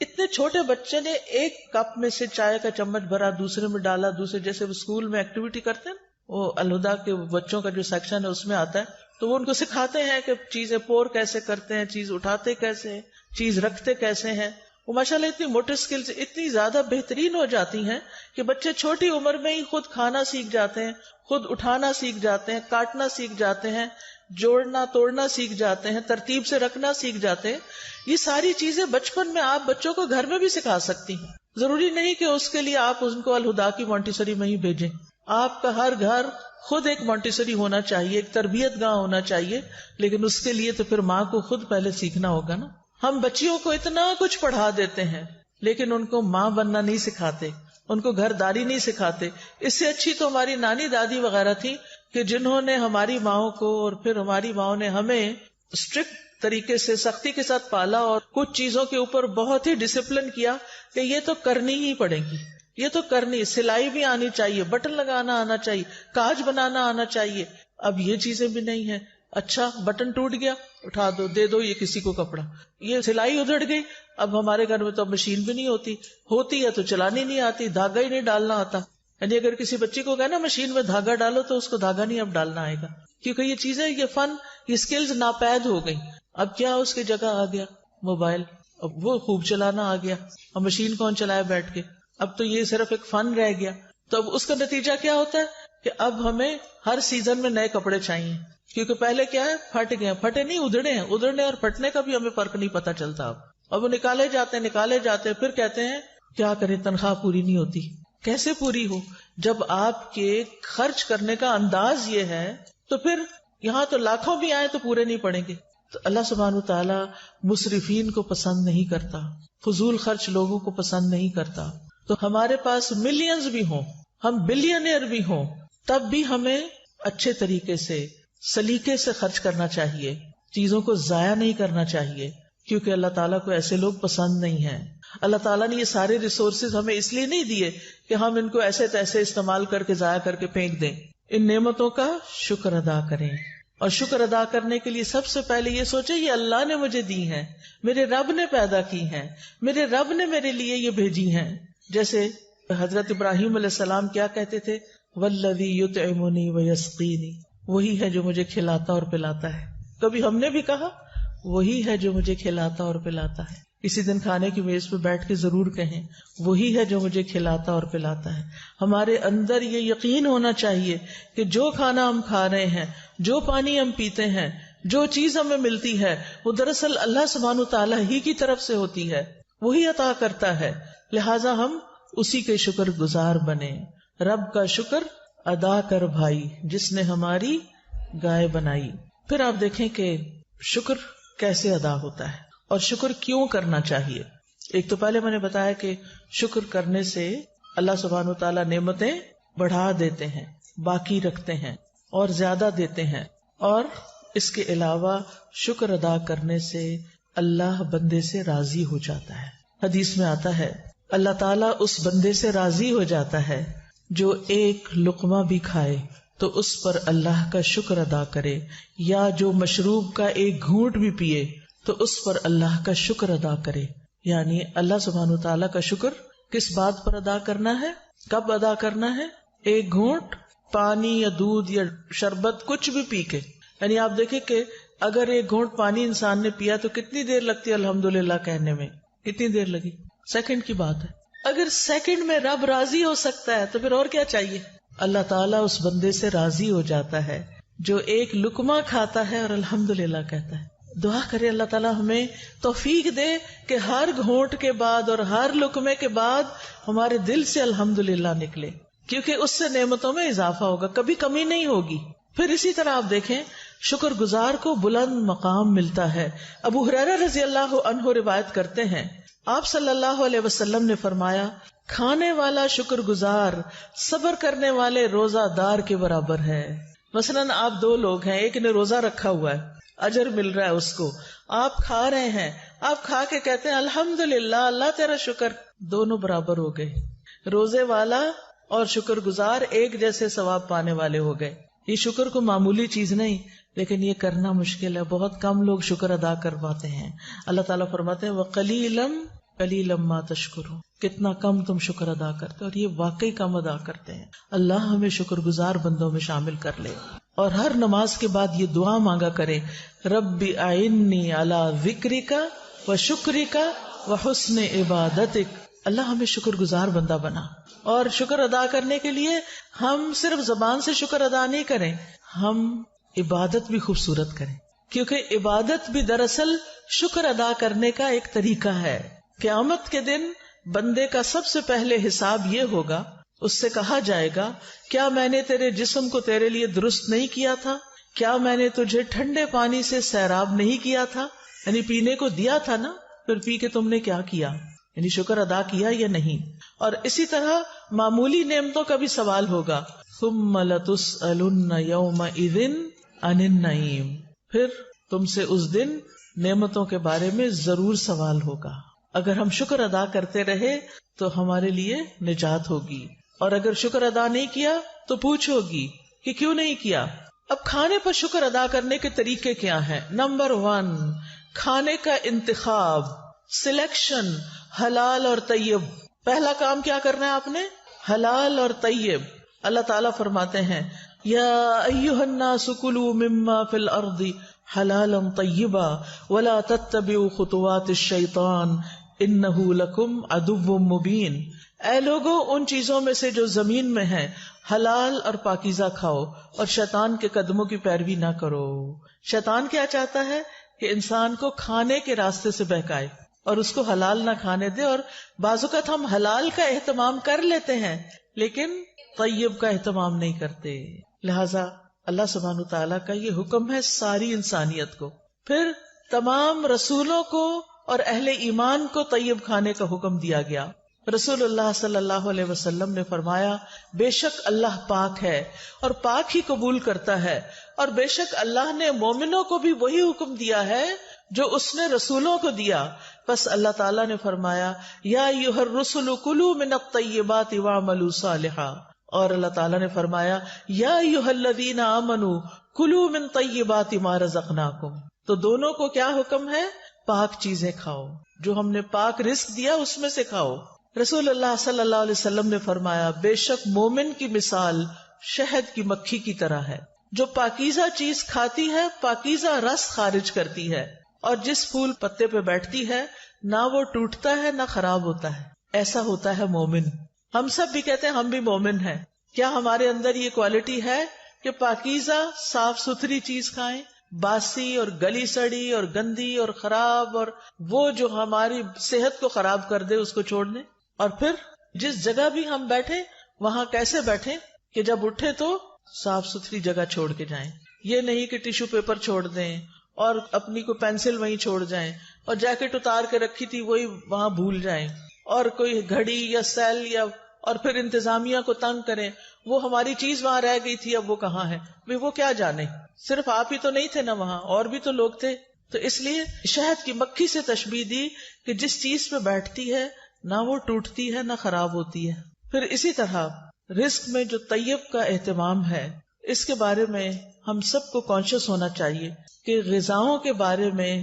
اتنے چھوٹے بچے نے ایک کپ میں سے چائے کا چمچ بھرا، دوسرے میں ڈالا، دوسرے، جیسے وہ اسکول میں ایکٹیویٹی کرتے ہیں، وہ الہدا کے بچوں کا جو سیکشن ہے اس میں آتا ہے، تو وہ ان کو سکھاتے ہیں کہ چیزیں پور کیسے کرتے ہیں، چیز اٹھاتے کیسے ہیں، چیز رکھتے کیسے ہیں. وہ ماشاءاللہ اتنی موٹر اسکلز اتنی زیادہ بہترین ہو جاتی ہیں کہ بچے چھوٹی عمر میں ہی خود کھانا سیکھ جاتے ہیں، خود اٹھانا سیکھ جاتے ہیں، کاٹنا سیکھ جاتے ہیں، جوڑنا توڑنا سیکھ جاتے ہیں، ترتیب سے رکھنا سیکھ جاتے ہیں. یہ ساری چیزیں بچپن میں آپ بچوں کو گھر میں بھی سکھا سکتی ہیں. ضروری نہیں کہ اس کے لیے آپ ان کو الہدا کی مونٹیسری میں ہی بھیجیں. آپ کا ہر گھر خود ایک مونٹیسری ہونا چاہیے، ایک تربیت گاہ ہونا چاہیے، لیکن اس کے لیے تو پھر ماں کو خود پہلے سیکھنا ہوگا نا. ہم بچیوں کو اتنا کچھ پڑھا دیتے ہیں لیکن ان کو ماں بننا نہیں سکھاتے، ان کو گھر داری نہیں سکھاتے. اس سے اچھی تو ہماری نانی دادی وغیرہ تھی کہ جنہوں نے ہماری ماؤں کو، اور پھر ہماری ماؤں نے ہمیں اسٹرکٹ طریقے سے سختی کے ساتھ پالا، اور کچھ چیزوں کے اوپر بہت ہی ڈسپلن کیا کہ یہ تو کرنی ہی پڑے گی، یہ تو کرنی، سلائی بھی آنی چاہیے، بٹن لگانا آنا چاہیے، کاج بنانا آنا چاہیے. اب یہ چیزیں بھی نہیں ہیں. اچھا بٹن ٹوٹ گیا، اٹھا دو، دے دو یہ کسی کو کپڑا. یہ سلائی ادھڑ گئی، اب ہمارے گھر میں تو اب مشین بھی نہیں ہوتی ہے تو چلانی نہیں آتی، دھاگا ہی نہیں ڈالنا آتا. یعنی اگر کسی بچی کو کہنا مشین میں دھاگا ڈالو تو اس کو دھاگا نہیں اب ڈالنا آئے گا، کیونکہ یہ چیزیں، یہ فن، یہ سکلز ناپید ہو گئی. اب کیا اس کی جگہ آ گیا موبائل، اب وہ خوب چلانا آ گیا. اب مشین کون چلائے بیٹھ کے، اب تو یہ صرف ایک فن رہ گیا. تو اب اس کا نتیجہ کیا ہوتا ہے کہ اب ہمیں ہر سیزن میں نئے کپڑے چاہیے، کیونکہ پہلے کیا ہے، پھٹ گئے، پھٹے نہیں ادھڑے ہیں. ادھڑنے اور پھٹنے کا بھی ہمیں فرق نہیں پتا چلتا. اب وہ نکالے جاتے پھر کہتے ہیں کیا کریں، تنخواہ پوری نہیں ہوتی. کیسے پوری ہو جب آپ کے خرچ کرنے کا انداز یہ ہے؟ تو پھر یہاں تو لاکھوں بھی آئے تو پورے نہیں پڑیں گے. تو اللہ سبحانہ وتعالی مسرفین کو پسند نہیں کرتا، فضول خرچ لوگوں کو پسند نہیں کرتا. تو ہمارے پاس ملینز بھی ہوں، ہم بلینئر بھی ہوں، تب بھی ہمیں اچھے طریقے سے سلیقے سے خرچ کرنا چاہیے، چیزوں کو ضائع نہیں کرنا چاہیے، کیونکہ اللہ تعالیٰ کو ایسے لوگ پسند نہیں ہیں۔ اللہ تعالیٰ نے یہ سارے ریسورسز ہمیں اس لیے نہیں دیے کہ ہم ان کو ایسے تیسے استعمال کر کے ضائع کر کے پھینک دیں۔ ان نعمتوں کا شکر ادا کریں، اور شکر ادا کرنے کے لیے سب سے پہلے یہ سوچیں یہ اللہ نے مجھے دی ہیں، میرے رب نے پیدا کی ہیں، میرے رب نے میرے لیے یہ بھیجی ہیں۔ جیسے حضرت ابراہیم علیہ السلام کیا کہتے تھے؟ والذی یطعمنی ویسقینی، وہی ہے جو مجھے کھلاتا اور پلاتا ہے۔ کبھی ہم نے بھی کہا وہی ہے جو مجھے کھلاتا اور پلاتا ہے؟ کسی دن کھانے کی میز پہ بیٹھ کے ضرور کہیں وہی ہے جو مجھے کھلاتا اور پلاتا ہے۔ ہمارے اندر یہ یقین ہونا چاہیے کہ جو کھانا ہم کھا رہے ہیں، جو پانی ہم پیتے ہیں، جو چیز ہمیں ملتی ہے، وہ دراصل اللہ سبحانہ تعالیٰ ہی کی طرف سے ہوتی ہے، وہی عطا کرتا ہے، لہٰذا ہم اسی کے شکر گزار بنے۔ رب کا شکر ادا کر بھائی جس نے ہماری گائے بنائی۔ پھر آپ دیکھیں کہ شکر کیسے ادا ہوتا ہے اور شکر کیوں کرنا چاہیے۔ ایک تو پہلے میں نے بتایا کہ شکر کرنے سے اللہ سبحانہ وتعالیٰ نعمتیں بڑھا دیتے ہیں، باقی رکھتے ہیں اور زیادہ دیتے ہیں، اور اس کے علاوہ شکر ادا کرنے سے اللہ بندے سے راضی ہو جاتا ہے۔ حدیث میں آتا ہے اللہ تعالیٰ اس بندے سے راضی ہو جاتا ہے جو ایک لقمہ بھی کھائے تو اس پر اللہ کا شکر ادا کرے، یا جو مشروب کا ایک گھونٹ بھی پیے تو اس پر اللہ کا شکر ادا کرے۔ یعنی اللہ سبحانہ تعالیٰ کا شکر کس بات پر ادا کرنا ہے، کب ادا کرنا ہے؟ ایک گھونٹ پانی یا دودھ یا شربت کچھ بھی پی کے، یعنی آپ دیکھیں کہ اگر ایک گھونٹ پانی انسان نے پیا تو کتنی دیر لگتی ہے الحمدللہ کہنے میں؟ کتنی دیر لگی؟ سیکنڈ کی بات ہے۔ اگر سیکنڈ میں رب راضی ہو سکتا ہے تو پھر اور کیا چاہیے؟ اللہ تعالیٰ اس بندے سے راضی ہو جاتا ہے جو ایک لقمہ کھاتا ہے اور الحمدللہ کہتا ہے۔ دعا کرے اللہ تعالیٰ ہمیں توفیق دے کہ ہر گھونٹ کے بعد اور ہر لقمے کے بعد ہمارے دل سے الحمدللہ نکلے، کیونکہ اس سے نعمتوں میں اضافہ ہوگا، کبھی کمی نہیں ہوگی۔ پھر اسی طرح آپ دیکھیں شکر گزار کو بلند مقام ملتا ہے۔ ابو ہریرہ رضی اللہ عنہ روایت کرتے ہیں آپ صلی اللہ علیہ وسلم نے فرمایا کھانے والا شکر گزار صبر کرنے والے روزہ دار کے برابر ہے۔ مثلاً آپ دو لوگ ہیں، ایک نے روزہ رکھا ہوا ہے، اجر مل رہا ہے اس کو، آپ کھا رہے ہیں، آپ کھا کے کہتے ہیں الحمدللہ اللہ تیرا شکر، دونوں برابر ہو گئے۔ روزے والا اور شکر گزار ایک جیسے ثواب پانے والے ہو گئے۔ یہ شکر کو معمولی چیز نہیں، لیکن یہ کرنا مشکل ہے، بہت کم لوگ شکر ادا کر پاتے ہیں۔ اللہ تعالیٰ فرماتے ہیں وَقَلِيلًا مَا تَشْكُرُونَ، کتنا کم تم شکر ادا کرتے، اور یہ واقعی کم ادا کرتے ہیں۔ اللہ ہمیں شکر گزار بندوں میں شامل کر لے، اور ہر نماز کے بعد یہ دعا مانگا کرے رب اعنی علی ذکرک و شکرک و حسن عبادتک۔ اللہ ہمیں شکر گزار بندہ بنا، اور شکر ادا کرنے کے لیے ہم صرف زبان سے شکر ادا نہیں کریں، ہم عبادت بھی خوبصورت کریں، کیونکہ عبادت بھی دراصل شکر ادا کرنے کا ایک طریقہ ہے۔ قیامت کے دن بندے کا سب سے پہلے حساب یہ ہوگا، اس سے کہا جائے گا کیا میں نے تیرے جسم کو تیرے لیے درست نہیں کیا تھا؟ کیا میں نے تجھے ٹھنڈے پانی سے سیراب نہیں کیا تھا؟ یعنی پینے کو دیا تھا نا، پھر پی کے تم نے کیا کیا؟ یعنی شکر ادا کیا یا نہیں؟ اور اسی طرح معمولی نعمتوں کا بھی سوال ہوگا ثم لتسألن یومئذ عن النعیم، پھر تم سے اس دن نعمتوں کے بارے میں ضرور سوال ہوگا۔ اگر ہم شکر ادا کرتے رہے تو ہمارے لیے نجات ہوگی، اور اگر شکر ادا نہیں کیا تو پوچھ ہوگی کہ کیوں نہیں کیا۔ اب کھانے پر شکر ادا کرنے کے طریقے کیا ہیں؟ نمبر 1، کھانے کا انتخاب، سلیکشن حلال اور طیب۔ پہلا کام کیا کرنا ہے آپ نے؟ حلال اور طیب۔ اللہ تعالیٰ فرماتے ہیں یا ایھا الناس کلوا مما فی الارض حلالا طیبا ولا تتبعوا خطوات الشیطان انہ لکم عدو مبین۔ اے لوگو، ان چیزوں میں سے جو زمین میں ہیں حلال اور پاکیزہ کھاؤ، اور شیطان کے قدموں کی پیروی نہ کرو۔ شیطان کیا چاہتا ہے کہ انسان کو کھانے کے راستے سے بہکائے اور اس کو حلال نہ کھانے دے، اور بعض اوقات ہم حلال کا اہتمام کر لیتے ہیں لیکن طیب کا اہتمام نہیں کرتے۔ لہذا اللہ سبحانہ تعالیٰ کا یہ حکم ہے ساری انسانیت کو۔ پھر تمام رسولوں کو اور اہل ایمان کو طیب کھانے کا حکم دیا گیا۔ رسول اللہ صلی اللہ علیہ وسلم نے فرمایا بے شک اللہ پاک ہے اور پاک ہی قبول کرتا ہے، اور بے شک اللہ نے مومنوں کو بھی وہی حکم دیا ہے جو اس نے رسولوں کو دیا. بس اللہ تعالیٰ نے فرمایا یا ایھا الرسل کلوا من الطیبات واعملوا صالحا، اور اللہ تعالیٰ نے فرمایا یا ایھا الذین آمنوا کلوا من طیبات ما رزقناکم. تو دونوں کو کیا حکم ہے؟ پاک چیزیں کھاؤ، جو ہم نے پاک رزق دیا اس میں سے کھاؤ. رسول اللہ صلی اللہ علیہ وسلم نے فرمایا بے شک مومن کی مثال شہد کی مکھی کی طرح ہے، جو پاکیزہ چیز کھاتی ہے پاکیزہ رس خارج کرتی ہے، اور جس پھول پتے پہ بیٹھتی ہے نہ وہ ٹوٹتا ہے نہ خراب ہوتا ہے. ایسا ہوتا ہے مومن. ہم سب بھی کہتے ہیں ہم بھی مومن ہیں. کیا ہمارے اندر یہ کوالٹی ہے کہ پاکیزہ صاف ستھری چیز کھائیں؟ باسی اور گلی سڑی اور گندی اور خراب اور وہ جو ہماری صحت کو خراب کر دے اس کو چھوڑ دیں. اور پھر جس جگہ بھی ہم بیٹھے وہاں کیسے بیٹھیں کہ جب اٹھے تو صاف ستھری جگہ چھوڑ کے جائیں. یہ نہیں کہ ٹیشو پیپر چھوڑ دیں اور اپنی کو پینسل وہیں چھوڑ جائیں اور جیکٹ اتار کے رکھی تھی وہی وہاں بھول جائیں، اور کوئی گھڑی یا سیل یا اور پھر انتظامیہ کو تنگ کریں وہ ہماری چیز وہاں رہ گئی تھی اب وہ کہاں ہے. وہ کیا جانے، صرف آپ ہی تو نہیں تھے نا وہاں، اور بھی تو لوگ تھے. تو اس لیے شہد کی مکھی سے تشبیہ دی کہ جس چیز پہ بیٹھتی ہے نہ وہ ٹوٹتی ہے نہ خراب ہوتی ہے. پھر اسی طرح رزق میں جو طیب کا اہتمام ہے اس کے بارے میں ہم سب کو کانشیس ہونا چاہیے کہ غذاؤں کے بارے میں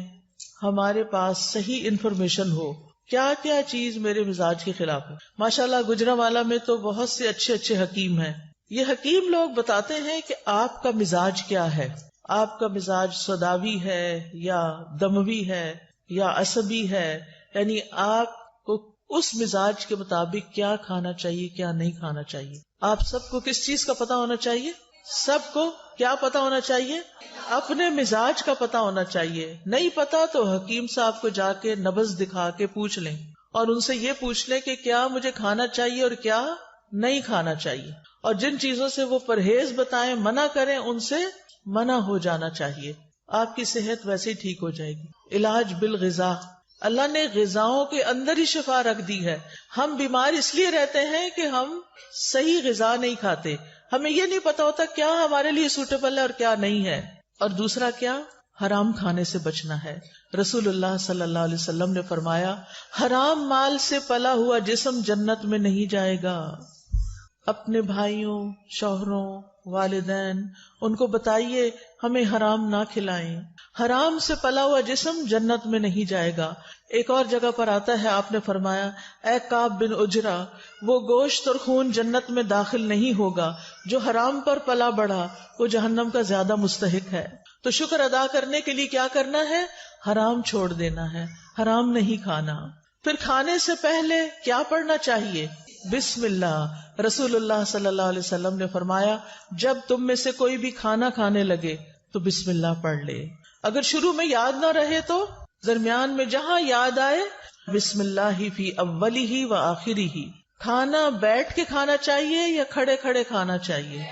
ہمارے پاس صحیح انفارمیشن ہو، کیا کیا چیز میرے مزاج کے خلاف ہے. ماشاءاللہ گجرانوالہ میں تو بہت سے اچھے اچھے حکیم ہیں. یہ حکیم لوگ بتاتے ہیں کہ آپ کا مزاج کیا ہے، آپ کا مزاج سوداوی ہے یا دموی ہے یا عصبی ہے، یعنی آپ کو اس مزاج کے مطابق کیا کھانا چاہیے کیا نہیں کھانا چاہیے. آپ سب کو کس چیز کا پتا ہونا چاہیے؟ سب کو کیا پتا ہونا چاہیے؟ اپنے مزاج کا پتا ہونا چاہیے. نہیں پتا تو حکیم صاحب کو جا کے نبض دکھا کے پوچھ لیں اور ان سے یہ پوچھ لیں کہ کیا مجھے کھانا چاہیے اور کیا نہیں کھانا چاہیے، اور جن چیزوں سے وہ پرہیز بتائیں منع کریں ان سے منع ہو جانا چاہیے. آپ کی صحت ویسے ہی ٹھیک ہو جائے گی. علاج بالغذا، اللہ نے غذاؤں کے اندر ہی شفا رکھ دی ہے. ہم بیمار اس لیے رہتے ہیں کہ ہم صحیح غذا نہیں کھاتے، ہمیں یہ نہیں پتا ہوتا کیا ہمارے لیے سوٹیبل ہے اور کیا نہیں ہے. اور دوسرا کیا؟ حرام کھانے سے بچنا ہے. رسول اللہ صلی اللہ علیہ وسلم نے فرمایا حرام مال سے پلا ہوا جسم جنت میں نہیں جائے گا. اپنے بھائیوں، شوہروں، والدین ان کو بتائیے ہمیں حرام نہ کھلائیں. حرام سے پلا ہوا جسم جنت میں نہیں جائے گا. ایک اور جگہ پر آتا ہے آپ نے فرمایا اے کعب بن عجرہ، وہ گوشت اور خون جنت میں داخل نہیں ہوگا جو حرام پر پلا بڑھا، وہ جہنم کا زیادہ مستحق ہے. تو شکر ادا کرنے کے لیے کیا کرنا ہے؟ حرام چھوڑ دینا ہے، حرام نہیں کھانا. پھر کھانے سے پہلے کیا پڑھنا چاہیے؟ بسم اللہ. رسول اللہ صلی اللہ علیہ وسلم نے فرمایا جب تم میں سے کوئی بھی کھانا کھانے لگے تو بسم اللہ پڑھ لے. اگر شروع میں یاد نہ رہے تو درمیان میں جہاں یاد آئے بسم اللہ فی اولی و آخری ہی. کھانا بیٹھ کے کھانا چاہیے یا کھڑے کھڑے کھانا چاہیے؟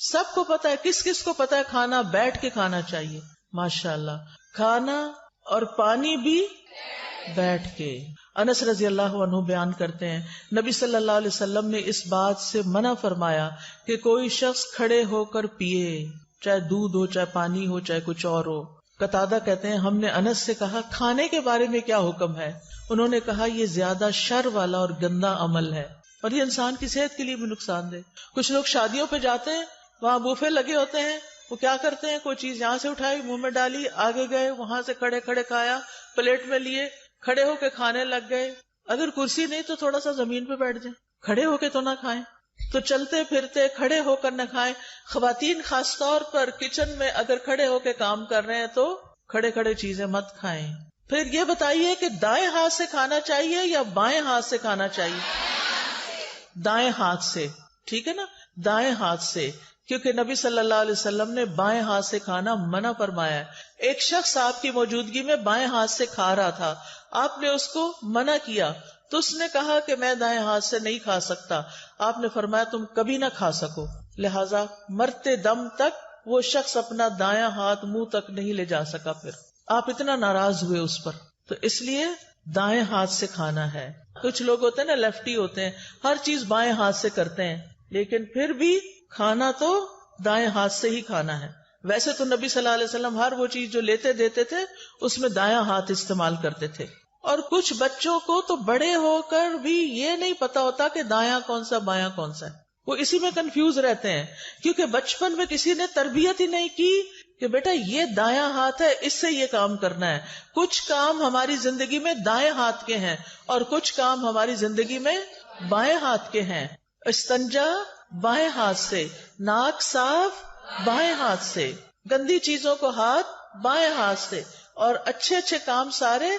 سب کو پتا ہے، کس کس کو پتا ہے کھانا بیٹھ کے کھانا چاہیے؟ ماشاءاللہ. کھانا اور پانی بھی بیٹھ کے. انس رضی اللہ عنہ بیان کرتے ہیں نبی صلی اللہ علیہ وسلم نے اس بات سے منع فرمایا کہ کوئی شخص کھڑے ہو کر پیے، چاہے دودھ ہو، چاہے پانی ہو، چاہے کچھ اور ہو. قتادہ کہتے ہیں ہم نے انس سے کہا کھانے کے بارے میں کیا حکم ہے؟ انہوں نے کہا یہ زیادہ شر والا اور گندا عمل ہے اور یہ انسان کی صحت کے لیے بھی نقصان دہ. کچھ لوگ شادیوں پہ جاتے ہیں، وہاں بوفے لگے ہوتے ہیں، وہ کیا کرتے ہیں کوئی چیز یہاں سے اٹھائی منہ میں ڈالی، آگے گئے وہاں سے کھڑے کھڑے کھایا، پلیٹ میں لیے کھڑے ہو کے کھانے لگ گئے. اگر کرسی نہیں تو تھوڑا سا زمین پہ بیٹھ جائیں، کھڑے ہو کے تو نہ کھائیں. تو چلتے پھرتے کھڑے ہو کر نہ کھائیں. خواتین خاص طور پر کچن میں اگر کھڑے ہو کے کام کر رہے ہیں تو کھڑے کھڑے چیزیں مت کھائیں. پھر یہ بتائیے کہ دائیں ہاتھ سے کھانا چاہیے یا بائیں ہاتھ سے کھانا چاہیے؟ دائیں ہاتھ سے. ٹھیک ہے نا، دائیں ہاتھ سے، کیونکہ نبی صلی اللہ علیہ وسلم نے بائیں ہاتھ سے کھانا منع فرمایا ہے. ایک شخص آپ کی موجودگی میں بائیں ہاتھ سے کھا رہا تھا، آپ نے اس کو منع کیا تو اس نے کہا کہ میں دائیں ہاتھ سے نہیں کھا سکتا. آپ نے فرمایا تم کبھی نہ کھا سکو، لہذا مرتے دم تک وہ شخص اپنا دایاں ہاتھ منہ تک نہیں لے جا سکا. پھر آپ اتنا ناراض ہوئے اس پر، تو اس لیے دائیں ہاتھ سے کھانا ہے. کچھ لوگ ہوتے ہیں نا لیفٹی ہوتے ہیں، ہر چیز بائیں ہاتھ سے کرتے ہیں، لیکن پھر بھی کھانا تو دائیں ہاتھ سے ہی کھانا ہے. ویسے تو نبی صلی اللہ علیہ وسلم ہر وہ چیز جو لیتے دیتے تھے اس میں دایاں ہاتھ استعمال کرتے تھے. اور کچھ بچوں کو تو بڑے ہو کر بھی یہ نہیں پتا ہوتا کہ دایاں کون سا بایاں کون سا ہے، وہ اسی میں کنفیوز رہتے ہیں، کیونکہ بچپن میں کسی نے تربیت ہی نہیں کی کہ بیٹا یہ دایاں ہاتھ ہے، اس سے یہ کام کرنا ہے. کچھ کام ہماری زندگی میں دائیں ہاتھ کے ہیں اور کچھ کام ہماری زندگی میں بائیں ہاتھ کے ہیں. استنجا بائیں ہاتھ سے، ناک صاف بائیں ہاتھ سے، گندی چیزوں کو ہاتھ بائیں ہاتھ سے، اور اچھے اچھے کام سارے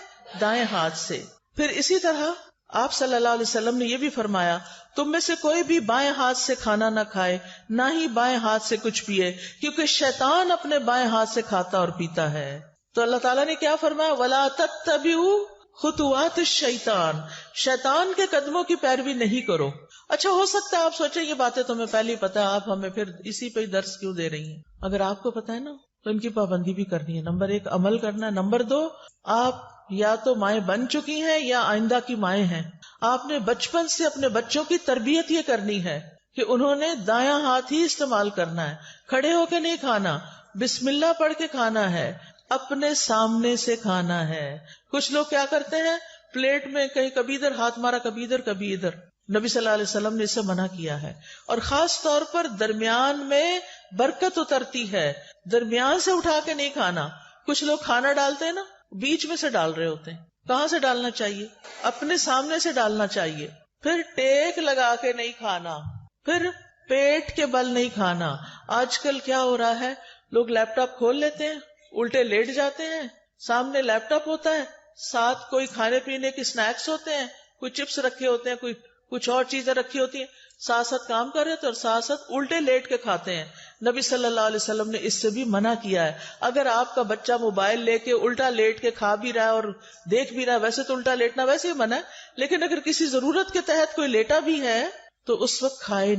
دائیں ہاتھ سے. پھر اسی طرح آپ صلی اللہ علیہ وسلم نے یہ بھی فرمایا تم میں سے کوئی بھی بائیں ہاتھ سے کھانا نہ کھائے، نہ ہی بائیں ہاتھ سے کچھ پیے، کیونکہ شیطان اپنے بائیں ہاتھ سے کھاتا اور پیتا ہے. تو اللہ تعالیٰ نے کیا فرمایا؟ وَلَا تَتَّبِعُوا خُطُوَاتِ الشَّيْطَانِ، شیطان کے قدموں کی پیروی نہیں کرو. اچھا ہو سکتا ہے آپ سوچیں یہ باتیں تمہیں پہلے ہی پتا ہے، آپ ہمیں پھر اسی پہ درس کیوں دے رہی ہیں؟ اگر آپ کو پتا ہے نا تو ان کی پابندی بھی کرنی ہے. نمبر 1 عمل کرنا ہے. نمبر 2 آپ یا تو مائیں بن چکی ہیں یا آئندہ کی مائیں ہیں. آپ نے بچپن سے اپنے بچوں کی تربیت یہ کرنی ہے کہ انہوں نے دایاں ہاتھ ہی استعمال کرنا ہے. کھڑے ہو کے نہیں کھانا، بسم اللہ پڑھ کے کھانا ہے، اپنے سامنے سے کھانا ہے. کچھ لوگ کیا کرتے ہیں، پلیٹ میں کہیں کبھی ادھر ہاتھ مارا، کبھی ادھر کبھی ادھر. نبی صلی اللہ علیہ وسلم نے اسے منع کیا ہے. اور خاص طور پر درمیان میں برکت اترتی ہے، درمیان سے اٹھا کے نہیں کھانا. کچھ لوگ کھانا ڈالتے ہیں نا بیچ میں سے ڈال رہے ہوتے ہیں. کہاں سے ڈالنا چاہیے؟ اپنے سامنے سے ڈالنا چاہیے. پھر ٹیک لگا کے نہیں کھانا، پھر پیٹ کے بل نہیں کھانا. آج کل کیا ہو رہا ہے، لوگ لیپ ٹاپ کھول لیتے ہیں، الٹے لیٹ جاتے ہیں، سامنے لیپ ٹاپ ہوتا ہے، ساتھ کوئی کھانے پینے کے سنیکس ہوتے ہیں، کوئی چپس رکھے ہوتے ہیں، کوئی کچھ اور چیزیں رکھی ہوتی ہیں، ساتھ ساتھ کام کر رہے تھے اور ساتھ ساتھ الٹے لیٹ کے کھاتے ہیں. نبی صلی اللہ علیہ وسلم نے اس سے بھی منع کیا ہے. اگر آپ کا بچہ موبائل لے کے الٹا لیٹ کے کھا بھی رہا ہے اور دیکھ بھی رہا ہے، ویسے تو الٹا لیٹنا ویسے ہی منع ہے، لیکن اگر کسی ضرورت کے تحت کوئی لیٹا بھی ہے تو اس وقت کھائے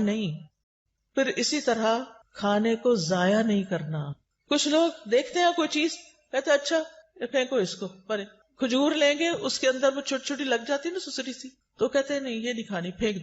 نہیں. پھر اسی طرح کھانے کو ضائع نہیں کرنا. کچھ لوگ دیکھتے ہیں کوئی چیز کہتے ہیں اچھا پھینکو اس کو پرے، کھجور لیں گے اس کے اندر وہ چھوٹی چھوٹی لگ جاتی نا سسری سی، تو کہتے ہیں نہیں یہ نہیں کھانی، پھینک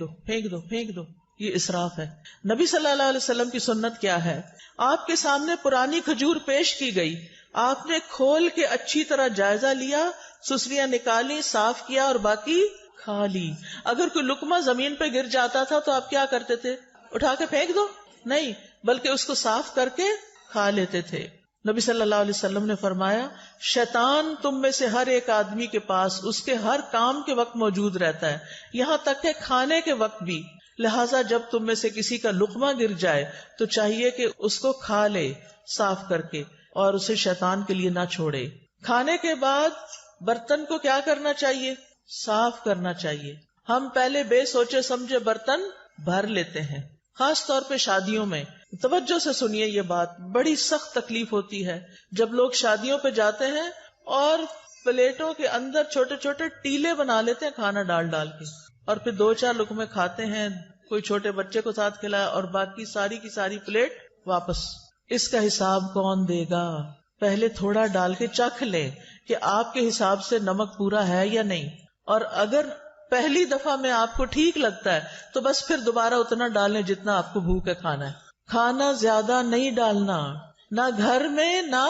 دو. یہ اسراف ہے. نبی صلی اللہ علیہ وسلم کی سنت کیا ہے؟ آپ کے سامنے پرانی کھجور پیش کی گئی، آپ نے کھول کے اچھی طرح جائزہ لیا، سسریاں نکالی، صاف کیا اور باقی کھا لی. اگر کوئی لقمہ زمین پہ گر جاتا تھا تو آپ کیا کرتے تھے؟ اٹھا کے پھینک دو؟ نہیں، بلکہ اس کو صاف کر کے کھا لیتے تھے. نبی صلی اللہ علیہ وسلم نے فرمایا شیطان تم میں سے ہر ایک آدمی کے پاس اس کے ہر کام کے وقت موجود رہتا ہے، یہاں تک کہ کھانے کے وقت بھی. لہٰذا جب تم میں سے کسی کا لقمہ گر جائے تو چاہیے کہ اس کو کھا لے صاف کر کے اور اسے شیطان کے لیے نہ چھوڑے. کھانے کے بعد برتن کو کیا کرنا چاہیے؟ صاف کرنا چاہیے. ہم پہلے بے سوچے سمجھے برتن بھر لیتے ہیں، خاص طور پہ شادیوں میں. توجہ سے سنیے یہ بات، بڑی سخت تکلیف ہوتی ہے جب لوگ شادیوں پہ جاتے ہیں اور پلیٹوں کے اندر چھوٹے چھوٹے ٹیلے بنا لیتے ہیں کھانا ڈال ڈال کے، اور پھر 2-4 لقمے کھاتے ہیں، کوئی چھوٹے بچے کو ساتھ کھلایا اور باقی ساری کی ساری پلیٹ واپس. اس کا حساب کون دے گا؟ پہلے تھوڑا ڈال کے چکھ لیں کہ آپ کے حساب سے نمک پورا ہے یا نہیں، اور اگر پہلی دفعہ میں آپ کو ٹھیک لگتا ہے تو بس پھر دوبارہ اتنا ڈالیں جتنا آپ کو بھوک ہے کھانا ہے. کھانا زیادہ نہیں ڈالنا، نہ گھر میں، نہ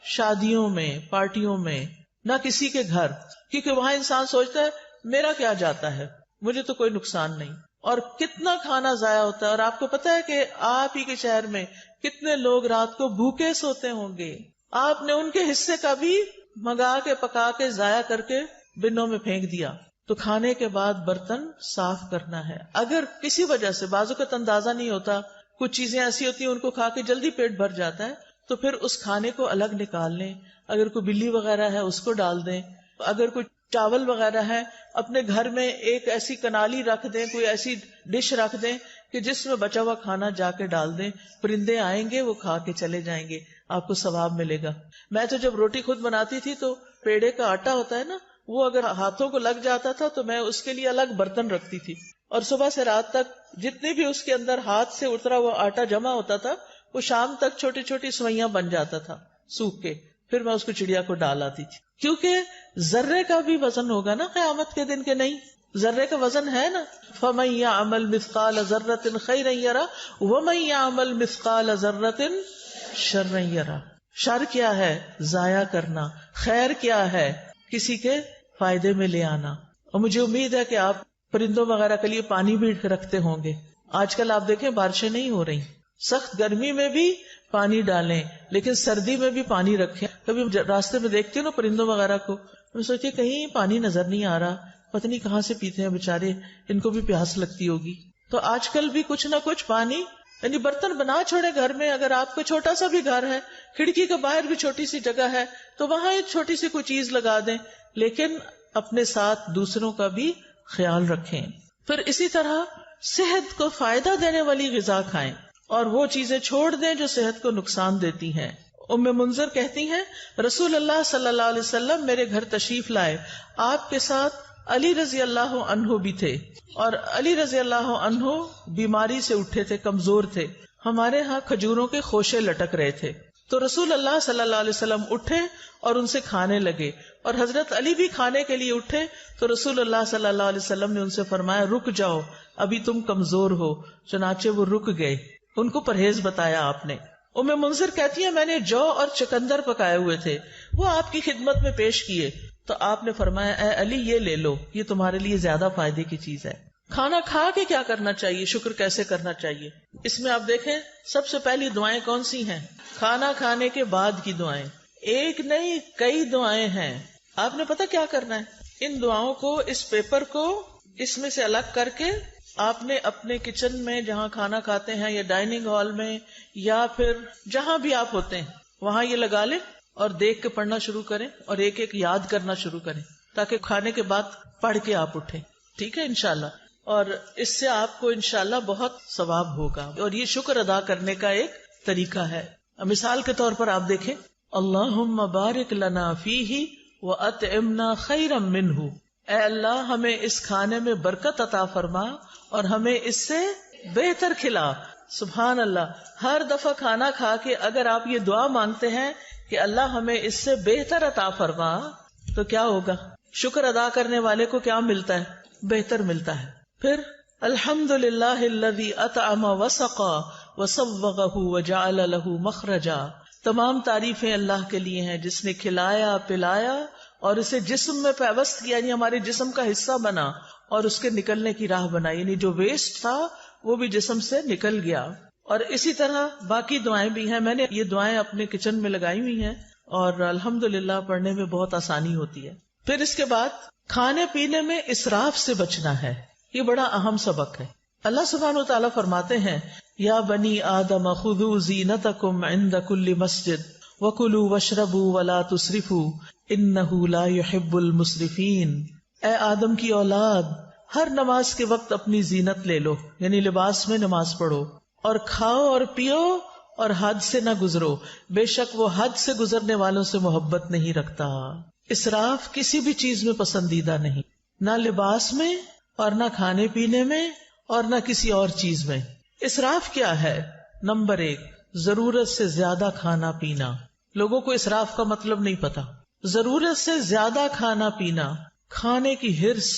شادیوں میں، پارٹیوں میں، نہ کسی کے گھر، کیونکہ وہاں انسان سوچتا ہے میرا کیا جاتا ہے، مجھے تو کوئی نقصان نہیں. اور کتنا کھانا ضائع ہوتا ہے. اور آپ کو پتا ہے کہ آپ ہی کے شہر میں کتنے لوگ رات کو بھوکے سوتے ہوں گے، آپ نے ان کے حصے کا بھی منگا کے پکا کے ضائع کر کے بنوں میں پھینک دیا. تو کھانے کے بعد برتن صاف کرنا ہے. اگر کسی وجہ سے بعض اوقات اندازہ نہیں ہوتا، کچھ چیزیں ایسی ہوتی ہیں ان کو کھا کے جلدی پیٹ بھر جاتا ہے، تو پھر اس کھانے کو الگ نکال لیں. اگر کوئی بلی وغیرہ ہے اس کو ڈال دیں، اگر کوئی چاول وغیرہ ہے اپنے گھر میں ایک ایسی کنالی رکھ دیں، کوئی ایسی ڈش رکھ دیں کہ جس میں بچا ہوا کھانا جا کے ڈال دیں. پرندے آئیں گے وہ کھا کے چلے جائیں گے، آپ کو ثواب ملے گا. میں تو جب روٹی خود بناتی تھی تو پیڑے کا آٹا ہوتا ہے نا، وہ اگر ہاتھوں کو لگ جاتا تھا تو میں اس کے لیے الگ برتن رکھتی تھی، اور صبح سے رات تک جتنی بھی اس کے اندر ہاتھ سے اترا ہوا آٹا جمع ہوتا تھا وہ شام تک چھوٹی چھوٹی سوئیاں بن جاتا تھا سوکھ کے. پھر میں اس کو چڑیا کو ڈال آتی تھی، کیونکہ ذرے کا بھی وزن ہوگا نا قیامت کے دن، کے نہیں؟ ذرے کا وزن ہے نا. فَمَن يَعْمَلْ مِثْقَالَ ذَرَّةٍ خَيْرًا يَرَهُ وَمَن يَعْمَلْ مِثْقَالَ ذَرَّةٍ شَرًّا يَرَهُ. شر کیا ہے؟ ضائع کرنا. خیر کیا ہے؟ کسی کے فائدے میں لے آنا. اور مجھے امید ہے کہ آپ پرندوں وغیرہ کے لیے پانی بھی رکھتے ہوں گے. آج کل آپ دیکھیں بارشیں نہیں ہو رہی، سخت گرمی میں بھی پانی ڈالیں، لیکن سردی میں بھی پانی رکھیں. کبھی راستے میں دیکھتے ہو نا پرندوں وغیرہ کو، میں سوچتی کہیں پانی نظر نہیں آ رہا، پتہ نہیں کہاں سے پیتے ہیں بےچارے، ان کو بھی پیاس لگتی ہوگی. تو آج کل بھی کچھ نہ کچھ پانی، یعنی برتن بنا چھوڑے گھر میں. اگر آپ کو چھوٹا سا بھی گھر ہے، کھڑکی کے باہر بھی چھوٹی سی جگہ ہے، تو وہاں ایک چھوٹی سی کوئی چیز لگا دیں، لیکن اپنے ساتھ دوسروں کا بھی خیال رکھیں. پھر اسی طرح صحت کو فائدہ دینے والی غذا کھائیں اور وہ چیزیں چھوڑ دیں جو صحت کو نقصان دیتی ہیں. ام منذر کہتی ہیں رسول اللہ صلی اللہ علیہ وسلم میرے گھر تشریف لائے، آپ کے ساتھ علی رضی اللہ عنہ بھی تھے، اور علی رضی اللہ عنہ بیماری سے اٹھے تھے، کمزور تھے. ہمارے ہاں کھجوروں کے خوشے لٹک رہے تھے، تو رسول اللہ صلی اللہ علیہ وسلم اٹھے اور ان سے کھانے لگے، اور حضرت علی بھی کھانے کے لیے اٹھے تو رسول اللہ صلی اللہ علیہ وسلم نے ان سے فرمایا رک جاؤ، ابھی تم کمزور ہو. چنانچہ وہ رک گئے، ان کو پرہیز بتایا آپ نے. ام منذر کہتی ہے میں نے جو اور چکندر پکائے ہوئے تھے وہ آپ کی خدمت میں پیش کیے، تو آپ نے فرمایا اے علی یہ لے لو، یہ تمہارے لیے زیادہ فائدے کی چیز ہے. کھانا کھا کے کیا کرنا چاہیے، شکر کیسے کرنا چاہیے؟ اس میں آپ دیکھیں سب سے پہلی دعائیں کون سی ہیں؟ کھانا کھانے کے بعد کی دعائیں. ایک نہیں کئی دعائیں ہیں. آپ نے پتہ کیا کرنا ہے؟ ان دعاؤں کو، اس پیپر کو اس میں سے الگ کر کے آپ نے اپنے کچن میں جہاں کھانا کھاتے ہیں یا ڈائننگ ہال میں یا پھر جہاں بھی آپ ہوتے ہیں وہاں یہ لگا لیں اور دیکھ کے پڑھنا شروع کریں اور ایک ایک یاد کرنا شروع کریں تاکہ کھانے کے بعد پڑھ کے آپ اٹھیں. ٹھیک ہے انشاءاللہ. اور اس سے آپ کو انشاءاللہ بہت ثواب ہوگا اور یہ شکر ادا کرنے کا ایک طریقہ ہے. مثال کے طور پر آپ دیکھیں اللہم بارک لنا فیہ وَأَطْعِمْنَا خَيْرًا مِّنْهُ. اے اللہ ہمیں اس کھانے میں برکت عطا فرما اور ہمیں اس سے بہتر کھلا. سبحان اللہ. ہر دفعہ کھانا کھا کے اگر آپ یہ دعا مانگتے ہیں کہ اللہ ہمیں اس سے بہتر عطا فرما تو کیا ہوگا؟ شکر ادا کرنے والے کو کیا ملتا ہے؟ بہتر ملتا ہے. پھر الحمدللہ الذی اطعم وسقا وصوغہ وجعل لہ مخرجا. تمام تعریفیں اللہ کے لیے ہیں جس نے کھلایا پلایا اور اسے جسم میں پیوست کیا، یعنی ہمارے جسم کا حصہ بنا اور اس کے نکلنے کی راہ بنائی، یعنی جو ویسٹ تھا وہ بھی جسم سے نکل گیا. اور اسی طرح باقی دعائیں بھی ہیں. میں نے یہ دعائیں اپنے کچن میں لگائی ہوئی ہیں اور الحمدللہ پڑھنے میں بہت آسانی ہوتی ہے. پھر اس کے بعد کھانے پینے میں اسراف سے بچنا ہے. یہ بڑا اہم سبق ہے. اللہ سبحانہ وتعالیٰ فرماتے ہیں یا بنی آدم خذوا زینتکم عند کل مسجد وکلوا واشربوا ولا تسرفوا انہ لا يحب المسرفین. اے آدم کی اولاد، ہر نماز کے وقت اپنی زینت لے لو، یعنی لباس میں نماز پڑھو، اور کھاؤ اور پیو اور حد سے نہ گزرو، بے شک وہ حد سے گزرنے والوں سے محبت نہیں رکھتا. اسراف کسی بھی چیز میں پسندیدہ نہیں، نہ لباس میں اور نہ کھانے پینے میں اور نہ کسی اور چیز میں. اسراف کیا ہے؟ نمبر 1 ضرورت سے زیادہ کھانا پینا. لوگوں کو اسراف کا مطلب نہیں پتا. ضرورت سے زیادہ کھانا پینا، کھانے کی ہرس،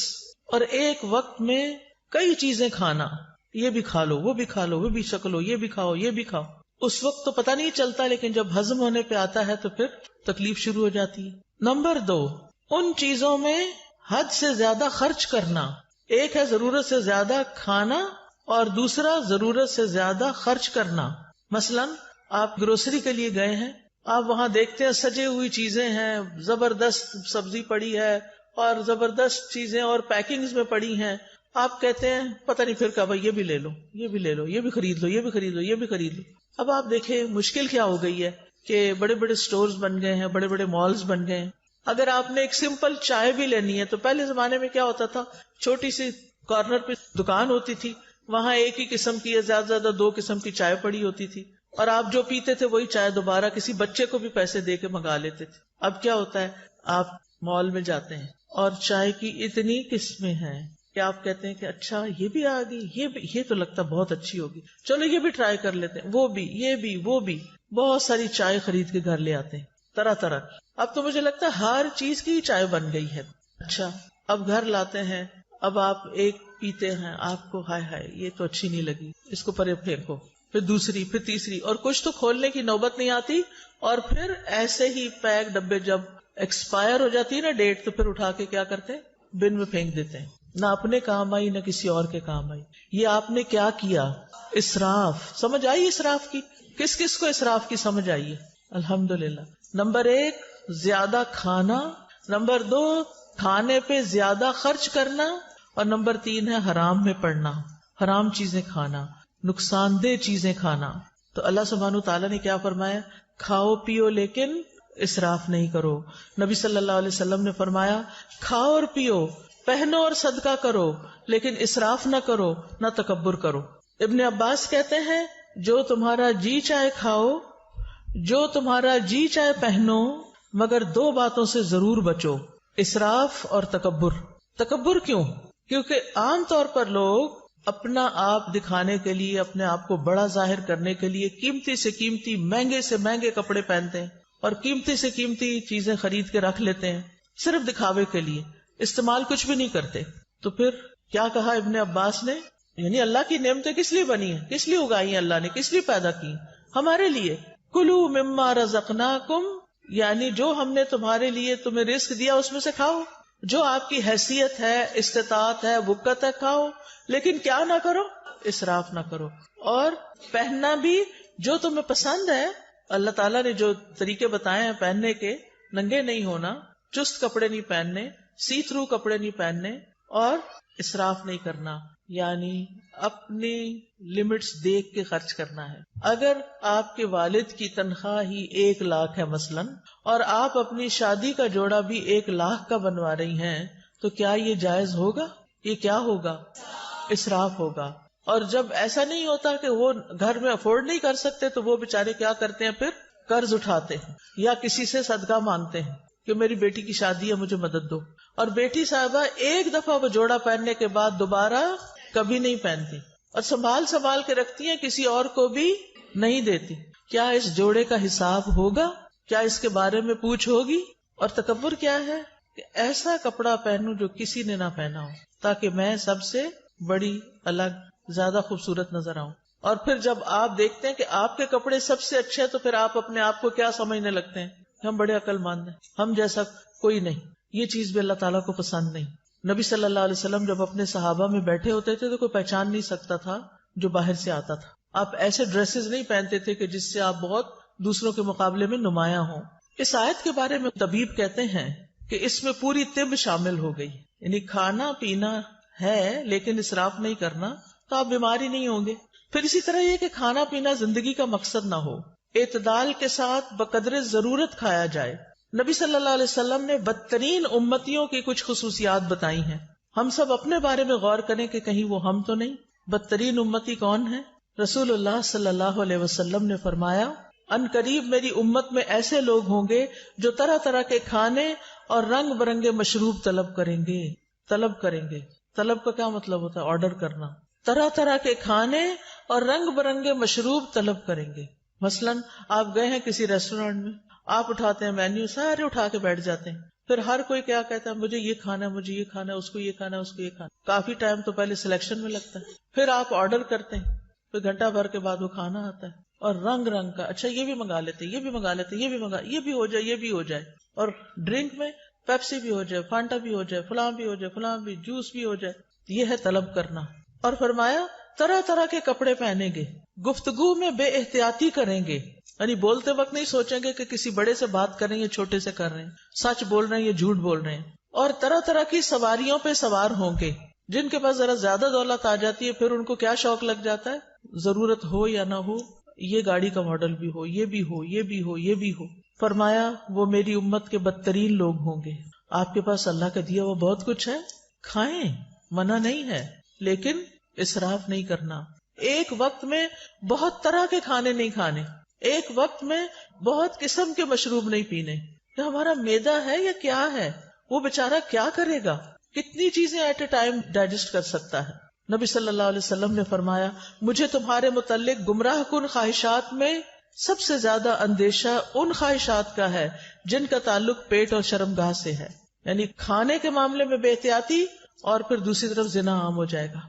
اور ایک وقت میں کئی چیزیں کھانا، یہ بھی کھا لو وہ بھی کھا لو وہ بھی شکلو، یہ بھی کھاؤ یہ بھی کھاؤ. اس وقت تو پتہ نہیں چلتا لیکن جب ہضم ہونے پہ آتا ہے تو پھر تکلیف شروع ہو جاتی ہے. نمبر 2 ان چیزوں میں حد سے زیادہ خرچ کرنا. ایک ہے ضرورت سے زیادہ کھانا اور دوسرا ضرورت سے زیادہ خرچ کرنا. مثلا آپ گروسری کے لیے گئے ہیں، آپ وہاں دیکھتے ہیں سجے ہوئی چیزیں ہیں، زبردست سبزی پڑی ہے اور زبردست چیزیں اور پیکنگز میں پڑی ہیں. آپ کہتے ہیں پتہ نہیں پھر کہا یہ بھی لے لو یہ بھی لے لو یہ بھی خرید لو یہ بھی خرید لو یہ بھی خرید لو. اب آپ دیکھیں مشکل کیا ہو گئی ہے کہ بڑے بڑے سٹورز بن گئے ہیں، بڑے بڑے مالز بن گئے ہیں. اگر آپ نے ایک سمپل چائے بھی لینی ہے تو پہلے زمانے میں کیا ہوتا تھا، چھوٹی سی کارنر پہ دکان ہوتی تھی، وہاں ایک ہی قسم کی یا زیادہ سے زیادہ 2 قسم کی چائے پڑی ہوتی تھی اور آپ جو پیتے تھے وہی چائے دوبارہ کسی بچے کو بھی پیسے دے کے منگا لیتے تھے. اب کیا ہوتا ہے، آپ مال میں جاتے ہیں اور چائے کی اتنی قسمیں ہیں کہ آپ کہتے ہیں کہ اچھا یہ بھی آ گئی، یہ تو لگتا بہت اچھی ہوگی، چلو یہ بھی ٹرائی کر لیتے ہیں، وہ بھی یہ بھی وہ بھی، بہت ساری چائے خرید کے گھر لے آتے ہیں. طرح طرح کی. اب تو مجھے لگتا ہے ہر چیز کی چائے بن گئی ہے. اچھا اب گھر لاتے ہیں, اب آپ ایک پیتے ہیں, آپ کو ہائے ہائے یہ تو اچھی نہیں لگی, اس کو پرے پھینکو, پھر دوسری, پھر تیسری, اور کچھ تو کھولنے کی نوبت نہیں آتی, اور پھر ایسے ہی پیک ڈبے جب ایکسپائر ہو جاتی ہے نا ڈیٹ, تو پھر اٹھا کے کیا کرتے ہیں, بن میں پھینک دیتے ہیں. نہ اپنے کام آئی نہ کسی اور کے کام آئی. یہ آپ نے کیا کیا؟ اسراف. سمجھ آئی اسراف کی؟ کس کس کو اسراف کی سمجھ آئی ہے؟ الحمدللہ. نمبر 1 زیادہ کھانا, نمبر 2 کھانے پہ زیادہ خرچ کرنا, اور نمبر 3 ہے حرام میں پڑنا, حرام چیزیں کھانا, نقصان دہ چیزیں کھانا. تو اللہ سبحانہ تعالیٰ نے کیا فرمایا؟ کھاؤ پیو لیکن اسراف نہیں کرو. نبی صلی اللہ علیہ وسلم نے فرمایا کھاؤ اور پیو, پہنو اور صدقہ کرو, لیکن اسراف نہ کرو, نہ تکبر کرو. ابن عباس کہتے ہیں جو تمہارا جی چاہے کھاؤ, جو تمہارا جی چاہے پہنو, مگر 2 باتوں سے ضرور بچو, اسراف اور تکبر. تکبر کیوں؟ کیونکہ عام طور پر لوگ اپنا آپ دکھانے کے لیے, اپنے آپ کو بڑا ظاہر کرنے کے لیے قیمتی سے قیمتی, مہنگے سے مہنگے کپڑے پہنتے ہیں, اور قیمتی سے قیمتی چیزیں خرید کے رکھ لیتے ہیں صرف دکھاوے کے لیے, استعمال کچھ بھی نہیں کرتے. تو پھر کیا کہا ابن عباس نے؟ یعنی اللہ کی نعمتیں کس لیے بنی ہیں, کس لیے اگائی ہیں اللہ نے, کس لیے پیدا کی؟ ہمارے لیے. کلو مما رزقناکم, یعنی جو ہم نے تمہارے لیے تمہیں رزق دیا اس میں سے کھاؤ, جو آپ کی حیثیت ہے, استطاعت ہے, وقت ہے, کھاؤ, لیکن کیا نہ کرو, اسراف نہ کرو. اور پہننا بھی جو تمہیں پسند ہے, اللہ تعالیٰ نے جو طریقے بتائے ہیں پہننے کے, ننگے نہیں ہونا, چست کپڑے نہیں پہننے, سی تھرو کپڑے نہیں پہننے, اور اسراف نہیں کرنا, یعنی اپنی لمٹس دیکھ کے خرچ کرنا ہے. اگر آپ کے والد کی تنخواہ ہی 1 لاکھ ہے مثلاً, اور آپ اپنی شادی کا جوڑا بھی 1 لاکھ کا بنوا رہی ہیں, تو کیا یہ جائز ہوگا؟ یہ کیا ہوگا؟ اسراف ہوگا. اور جب ایسا نہیں ہوتا کہ وہ گھر میں افورڈ نہیں کر سکتے, تو وہ بےچارے کیا کرتے ہیں, پھر قرض اٹھاتے ہیں یا کسی سے صدقہ مانگتے ہیں کہ میری بیٹی کی شادی ہے مجھے مدد دو. اور بیٹی صاحبہ ایک دفعہ وہ جوڑا پہننے کے بعد دوبارہ کبھی نہیں پہنتی, اور سنبھال کے رکھتی ہیں, کسی اور کو بھی نہیں دیتی. کیا اس جوڑے کا حساب ہوگا؟ کیا اس کے بارے میں پوچھ ہوگی؟ اور تکبر کیا ہے کہ ایسا کپڑا پہنوں جو کسی نے نہ پہنا ہو, تاکہ میں سب سے بڑی, الگ, زیادہ خوبصورت نظر آؤں. اور پھر جب آپ دیکھتے ہیں کہ آپ کے کپڑے سب سے اچھے ہیں, تو پھر آپ اپنے آپ کو کیا سمجھنے لگتے ہیں, ہم بڑے عقل مند ہیں, ہم جیسا کوئی نہیں. یہ چیز بھی اللہ تعالیٰ کو پسند نہیں. نبی صلی اللہ علیہ وسلم جب اپنے صحابہ میں بیٹھے ہوتے تھے تو کوئی پہچان نہیں سکتا تھا جو باہر سے آتا تھا. آپ ایسے ڈریسز نہیں پہنتے تھے کہ جس سے آپ بہت دوسروں کے مقابلے میں نمایاں ہوں. اس آیت کے بارے میں طبیب کہتے ہیں کہ اس میں پوری طب شامل ہو گئی, یعنی کھانا پینا ہے لیکن اسراف نہیں کرنا, تو آپ بیمار ہی نہیں ہوں گے. پھر اسی طرح یہ کہ کھانا پینا زندگی کا مقصد نہ ہو, اعتدال کے ساتھ بقدر ضرورت کھایا جائے. نبی صلی اللہ علیہ وسلم نے بدترین امتیوں کی کچھ خصوصیات بتائی ہیں. ہم سب اپنے بارے میں غور کریں کہ کہیں وہ ہم تو نہیں. بدترین امتی کون ہے؟ رسول اللہ صلی اللہ علیہ وسلم نے فرمایا ان قریب میری امت میں ایسے لوگ ہوں گے جو طرح طرح کے کھانے اور رنگ برنگے مشروب طلب کریں گے. طلب کا کیا مطلب ہوتا ہے؟ آرڈر کرنا. طرح طرح کے کھانے اور رنگ برنگے مشروب طلب کریں گے. مثلاً آپ گئے ہیں کسی ریسٹورینٹ میں, آپ اٹھاتے ہیں مینیو, سارے اٹھا کے بیٹھ جاتے ہیں. پھر ہر کوئی کیا کہتا ہے, مجھے یہ کھانا ہے, مجھے یہ کھانا ہے, اس کو یہ کھانا ہے, اس کو یہ کھانا. کافی ٹائم تو پہلے سلیکشن میں لگتا ہے, پھر آپ آرڈر کرتے ہیں, پھر گھنٹہ بھر کے بعد وہ کھانا آتا ہے, اور رنگ رنگ کا, اچھا یہ بھی منگا لیتے, یہ بھی منگا لیتے, یہ بھی منگا, یہ بھی ہو جائے, یہ بھی ہو جائے. اور ڈرنک میں پیپسی بھی ہو جائے, فانٹا بھی ہو جائے, فلاں بھی ہو جائے, فلاں بھی, جوس بھی ہو جائے. یہ ہے طلب کرنا. اور فرمایا طرح طرح کے کپڑے پہنیں گے, گفتگو میں بے احتیاطی کریں گے, یعنی بولتے وقت نہیں سوچیں گے کہ کسی بڑے سے بات کر رہے ہیں یا چھوٹے سے کر رہے ہیں, سچ بول رہے ہیں یا جھوٹ بول رہے ہیں. اور طرح طرح کی سواریوں پہ سوار ہوں گے. جن کے پاس ذرا زیادہ دولت آ جاتی ہے پھر ان کو کیا شوق لگ جاتا ہے, ضرورت ہو یا نہ ہو, یہ گاڑی کا ماڈل بھی ہو, یہ بھی ہو, یہ بھی ہو, یہ بھی ہو. فرمایا وہ میری امت کے بدترین لوگ ہوں گے. آپ کے پاس اللہ کا دیا وہ بہت کچھ ہے, کھائیں, منع نہیں ہے, لیکن اسراف نہیں کرنا. ایک وقت میں بہت طرح کے کھانے نہیں کھانے, ایک وقت میں بہت قسم کے مشروب نہیں پینے. تو ہمارا معدہ ہے یا کیا ہے, وہ بیچارہ کیا کرے گا, کتنی چیزیں ایٹ اے ٹائم ڈائجسٹ کر سکتا ہے. نبی صلی اللہ علیہ وسلم نے فرمایا مجھے تمہارے متعلق گمراہ کن خواہشات میں سب سے زیادہ اندیشہ ان خواہشات کا ہے جن کا تعلق پیٹ اور شرمگاہ سے ہے، یعنی کھانے کے معاملے میں بے احتیاطی اور پھر دوسری طرف زنا عام ہو جائے گا.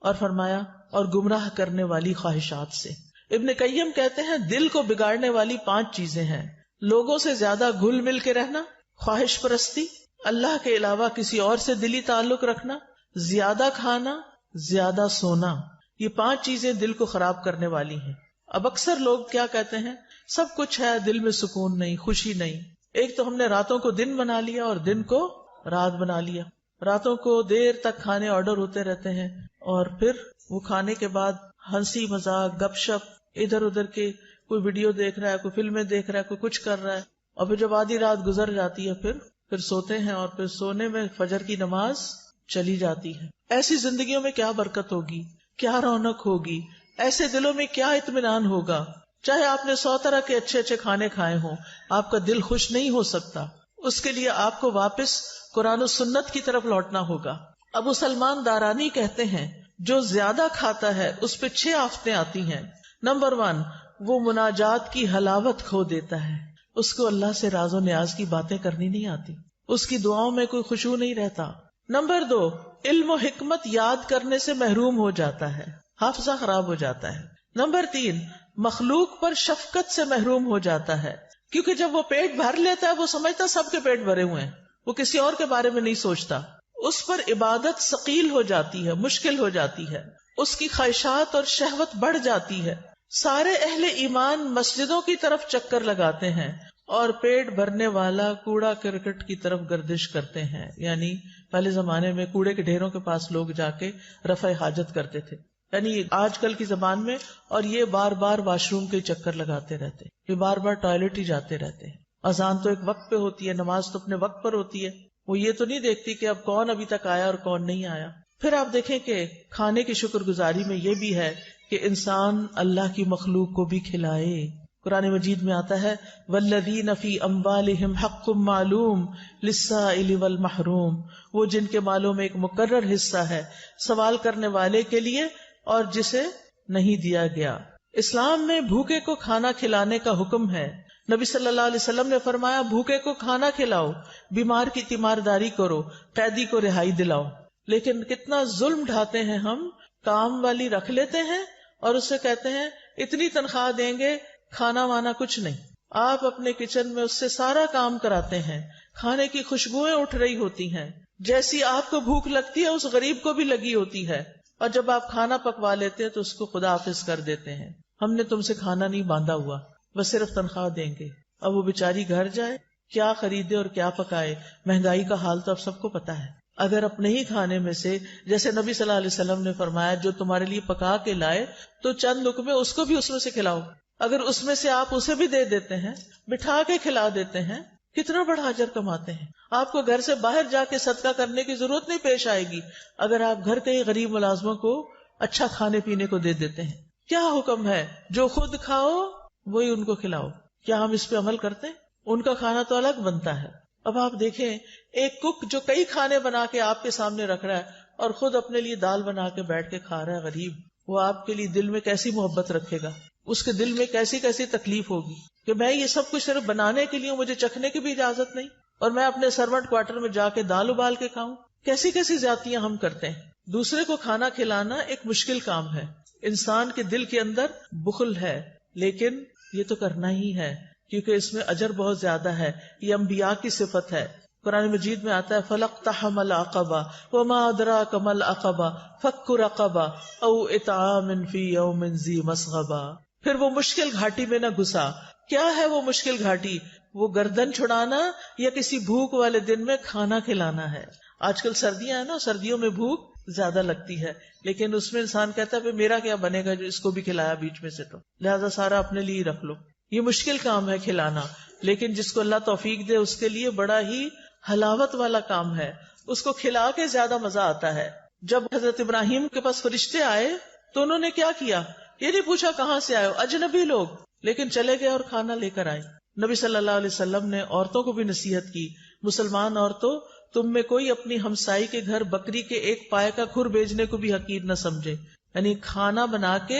اور فرمایا اور گمراہ کرنے والی خواہشات سے. ابن قیم کہتے ہیں دل کو بگاڑنے والی 5 چیزیں ہیں: لوگوں سے زیادہ گھل مل کے رہنا، خواہش پرستی، اللہ کے علاوہ کسی اور سے دلی تعلق رکھنا، زیادہ کھانا، زیادہ سونا. یہ 5 چیزیں دل کو خراب کرنے والی ہیں. اب اکثر لوگ کیا کہتے ہیں، سب کچھ ہے، دل میں سکون نہیں، خوشی نہیں. ایک تو ہم نے راتوں کو دن بنا لیا اور دن کو رات بنا لیا. راتوں کو دیر تک کھانے آرڈر ہوتے رہتے ہیں اور پھر وہ کھانے کے بعد ہنسی مذاق گپ شپ ادھر ادھر کے، کوئی ویڈیو دیکھ رہا ہے، کوئی فلمیں دیکھ رہا ہے، کوئی کچھ کر رہا ہے، اور پھر جب آدھی رات گزر جاتی ہے پھر سوتے ہیں اور پھر سونے میں فجر کی نماز چلی جاتی ہے. ایسی زندگیوں میں کیا برکت ہوگی، کیا رونق ہوگی، ایسے دلوں میں کیا اطمینان ہوگا. چاہے آپ نے 100 طرح کے اچھے اچھے کھانے کھائے ہوں، آپ کا دل خوش نہیں ہو سکتا. اس کے لیے آپ کو واپس قرآن و سنت کی طرف لوٹنا ہوگا. ابو سلمان دارانی کہتے ہیں جو زیادہ کھاتا ہے اس پہ 6 آفتیں آتی ہیں. نمبر 1، وہ مناجات کی حلاوت کھو دیتا ہے، اس کو اللہ سے راز و نیاز کی باتیں کرنی نہیں آتی، اس کی دعاؤں میں کوئی خشوع نہیں رہتا. نمبر 2، علم و حکمت یاد کرنے سے محروم ہو جاتا ہے، حافظہ خراب ہو جاتا ہے. نمبر 3، مخلوق پر شفقت سے محروم ہو جاتا ہے، کیونکہ جب وہ پیٹ بھر لیتا ہے وہ سمجھتا سب کے پیٹ بھرے ہوئے ہیں، وہ کسی اور کے بارے میں نہیں سوچتا. اس پر عبادت ثقیل ہو جاتی ہے، مشکل ہو جاتی ہے، اس کی خواہشات اور شہوت بڑھ جاتی ہے. سارے اہل ایمان مسجدوں کی طرف چکر لگاتے ہیں اور پیٹ بھرنے والا کوڑا کرکٹ کی طرف گردش کرتے ہیں. یعنی پہلے زمانے میں کوڑے کے ڈھیروں کے پاس لوگ جا کے رفع حاجت کرتے تھے، یعنی آج کل کی زبان میں. اور یہ بار بار واش روم کے چکر لگاتے رہتے، یہ بار بار ٹوائلٹ ہی جاتے رہتے ہیں. اذان تو ایک وقت پہ ہوتی ہے، نماز تو اپنے وقت پر ہوتی ہے، وہ یہ تو نہیں دیکھتی کہ اب کون ابھی تک آیا اور کون نہیں آیا. پھر آپ دیکھیں کہ کھانے کی شکر گزاری میں یہ بھی ہے کہ انسان اللہ کی مخلوق کو بھی کھلائے. قرآن مجید میں آتا ہے والذین فی اموالہم حق معلوم للسائل والمحروم، وہ جن کے مالوں میں ایک مقرر حصہ ہے سوال کرنے والے کے لیے اور جسے نہیں دیا گیا. اسلام میں بھوکے کو کھانا کھلانے کا حکم ہے. نبی صلی اللہ علیہ وسلم نے فرمایا بھوکے کو کھانا کھلاؤ، بیمار کی تیمارداری کرو، قیدی کو رہائی دلاؤ. لیکن کتنا ظلم ڈھاتے ہیں ہم، کام والی رکھ لیتے ہیں اور اسے کہتے ہیں اتنی تنخواہ دیں گے، کھانا وانا کچھ نہیں. آپ اپنے کچن میں اس سے سارا کام کراتے ہیں، کھانے کی خوشبوئیں اٹھ رہی ہوتی ہیں، جیسی آپ کو بھوک لگتی ہے اس غریب کو بھی لگی ہوتی ہے، اور جب آپ کھانا پکوا لیتے ہیں تو اس کو خدا حافظ کر دیتے ہیں. ہم نے تم سے کھانا نہیں باندھا ہوا، بس صرف تنخواہ دیں گے. اب وہ بیچاری گھر جائے، کیا خریدے اور کیا پکائے. مہنگائی کا حال تو اب سب کو پتا ہے. اگر اپنے ہی کھانے میں سے، جیسے نبی صلی اللہ علیہ وسلم نے فرمایا جو تمہارے لیے پکا کے لائے تو چند لقمے اس کو بھی اس میں سے کھلاؤ. اگر اس میں سے آپ اسے بھی دے دیتے ہیں، بٹھا کے کھلا دیتے ہیں، کتنا بڑا اجر کماتے ہیں. آپ کو گھر سے باہر جا کے صدقہ کرنے کی ضرورت نہیں پیش آئے گی اگر آپ گھر کے غریب ملازموں کو اچھا کھانے پینے کو دے دیتے ہیں. کیا حکم ہے؟ جو خود کھاؤ وہی ان کو کھلاؤ. کیا ہم اس پہ عمل کرتے ہیں؟ ان کا کھانا تو الگ بنتا ہے. اب آپ دیکھیں ایک کک جو کئی کھانے بنا کے آپ کے سامنے رکھ رہا ہے اور خود اپنے لیے دال بنا کے بیٹھ کے کھا رہا ہے غریب، وہ آپ کے لیے دل میں کیسی محبت رکھے گا، اس کے دل میں کیسی کیسی تکلیف ہوگی کہ میں یہ سب کچھ صرف بنانے کے لیے، مجھے چکھنے کی بھی اجازت نہیں، اور میں اپنے سرونٹ کوارٹر میں جا کے دال ابال کے کھاؤں. کیسی کیسی زیادتیاں ہم کرتے ہیں. دوسرے کو کھانا کھلانا ایک مشکل کام ہے. انسان کے دل کے اندر بخل ہے، لیکن یہ تو کرنا ہی ہے کیونکہ اس میں اجر بہت زیادہ ہے. یہ انبیاء کی صفت ہے. قرآن مجید میں آتا ہے فَلَقْتَحَمَ الْعَقَبَةَ وَمَا أَدْرَاكَ مَا الْعَقَبَةُ فَكُّ رَقَبَةٍ أَوْ إِطْعَامٌ فِي يَوْمٍ ذِي مَسْغَبَةٍ. پھر وہ مشکل گھاٹی میں نہ گھسا. کیا ہے وہ مشکل گھاٹی؟ وہ گردن چھڑانا یا کسی بھوک والے دن میں کھانا کھلانا ہے. آج کل سردیاں ہیں نا، سردیوں میں بھوک زیادہ لگتی ہے، لیکن اس میں انسان کہتا ہے میرا کیا بنے گا جو اس کو بھی کھلایا بیچ میں سے، تو لہذا سارا اپنے لیے رکھ لو. یہ مشکل کام ہے کھلانا، لیکن جس کو اللہ توفیق دے اس کے لیے بڑا ہی حلاوت والا کام ہے. اس کو کھلا کے زیادہ مزہ آتا ہے. جب حضرت ابراہیم کے پاس فرشتے آئے تو انہوں نے کیا کیا؟ یہ نہیں پوچھا کہاں سے آئے ہو، اجنبی لوگ، لیکن چلے گئے اور کھانا لے کر آئے. نبی صلی اللہ علیہ وسلم نے عورتوں کو بھی نصیحت کی، مسلمان عورتوں تم میں کوئی اپنی ہمسائی کے گھر بکری کے ایک پائے کا کھر بھیجنے کو بھی حقیر نہ سمجھے. یعنی کھانا بنا کے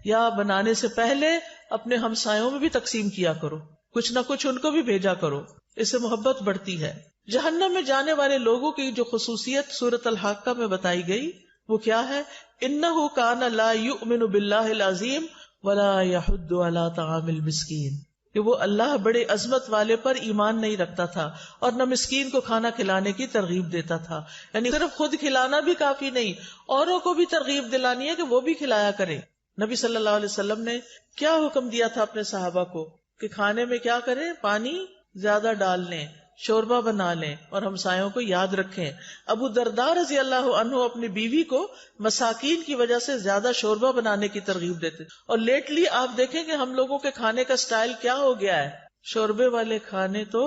یا بنانے سے پہلے اپنے ہمسایوں میں بھی تقسیم کیا کرو، کچھ نہ کچھ ان کو بھی بھیجا کرو، اس سے محبت بڑھتی ہے۔ جہنم میں جانے والے لوگوں کی جو خصوصیت سورۃ الحاقہ میں بتائی گئی وہ کیا ہے؟ انہ کان لا یؤمن باللہ العظیم ولا یحض علی طعام المسکین، کہ وہ اللہ بڑے عظمت والے پر ایمان نہیں رکھتا تھا اور نہ مسکین کو کھانا کھلانے کی ترغیب دیتا تھا۔ یعنی صرف خود کھلانا بھی کافی نہیں، اوروں کو بھی ترغیب دلانی ہے کہ وہ بھی کھلایا کریں۔ نبی صلی اللہ علیہ وسلم نے کیا حکم دیا تھا اپنے صحابہ کو کہ کھانے میں کیا کریں؟ پانی زیادہ ڈال لیں، شوربہ بنا لیں اور ہمسایوں کو یاد رکھیں۔ ابو درداء رضی اللہ عنہ اپنی بیوی کو مساکین کی وجہ سے زیادہ شوربہ بنانے کی ترغیب دیتے، اور لیٹلی آپ دیکھیں کہ ہم لوگوں کے کھانے کا سٹائل کیا ہو گیا ہے، شوربے والے کھانے تو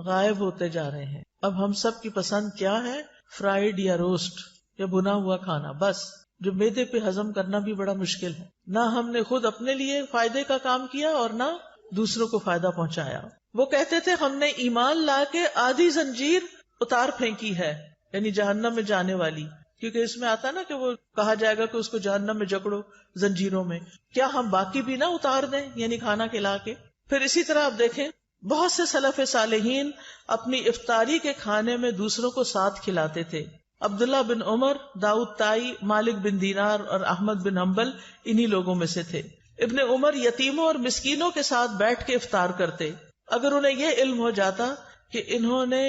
غائب ہوتے جا رہے ہیں۔ اب ہم سب کی پسند کیا ہے؟ فرائیڈ یا روسٹ یا بنا ہوا کھانا، بس جو میدے پہ ہضم کرنا بھی بڑا مشکل ہے۔ نہ ہم نے خود اپنے لیے فائدے کا کام کیا اور نہ دوسروں کو فائدہ پہنچایا۔ وہ کہتے تھے ہم نے ایمان لا کے آدھی زنجیر اتار پھینکی ہے، یعنی جہنم میں جانے والی، کیونکہ اس میں آتا نا کہ وہ کہا جائے گا کہ اس کو جہنم میں جکڑو زنجیروں میں، کیا ہم باقی بھی نہ اتار دیں، یعنی کھانا کھلا کے۔ پھر اسی طرح آپ دیکھیں بہت سے سلف صالحین اپنی افطاری کے کھانے میں دوسروں کو ساتھ کھلاتے تھے۔ عبداللہ بن عمر، داؤد طائی، مالک بن دینار اور احمد بن حنبل انہی لوگوں میں سے تھے۔ ابن عمر یتیموں اور مسکینوں کے ساتھ بیٹھ کے افطار کرتے۔ اگر انہیں یہ علم ہو جاتا کہ انہوں نے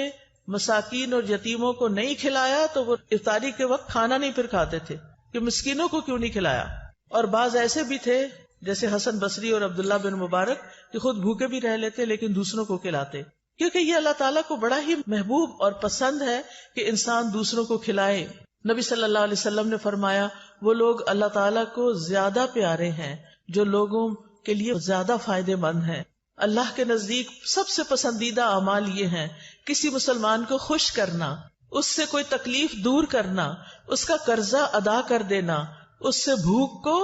مساکین اور یتیموں کو نہیں کھلایا تو وہ افطاری کے وقت کھانا نہیں پھر کھاتے تھے کہ مسکینوں کو کیوں نہیں کھلایا۔ اور بعض ایسے بھی تھے جیسے حسن بصری اور عبداللہ بن مبارک کہ خود بھوکے بھی رہ لیتے لیکن دوسروں کو کھلاتے، کیونکہ یہ اللہ تعالیٰ کو بڑا ہی محبوب اور پسند ہے کہ انسان دوسروں کو کھلائے۔ نبی صلی اللہ علیہ وسلم نے فرمایا وہ لوگ اللہ تعالیٰ کو زیادہ پیارے ہیں جو لوگوں کے لیے زیادہ فائدے مند ہیں۔ اللہ کے نزدیک سب سے پسندیدہ اعمال یہ ہیں کسی مسلمان کو خوش کرنا، اس سے کوئی تکلیف دور کرنا، اس کا قرضہ ادا کر دینا، اس سے بھوک کو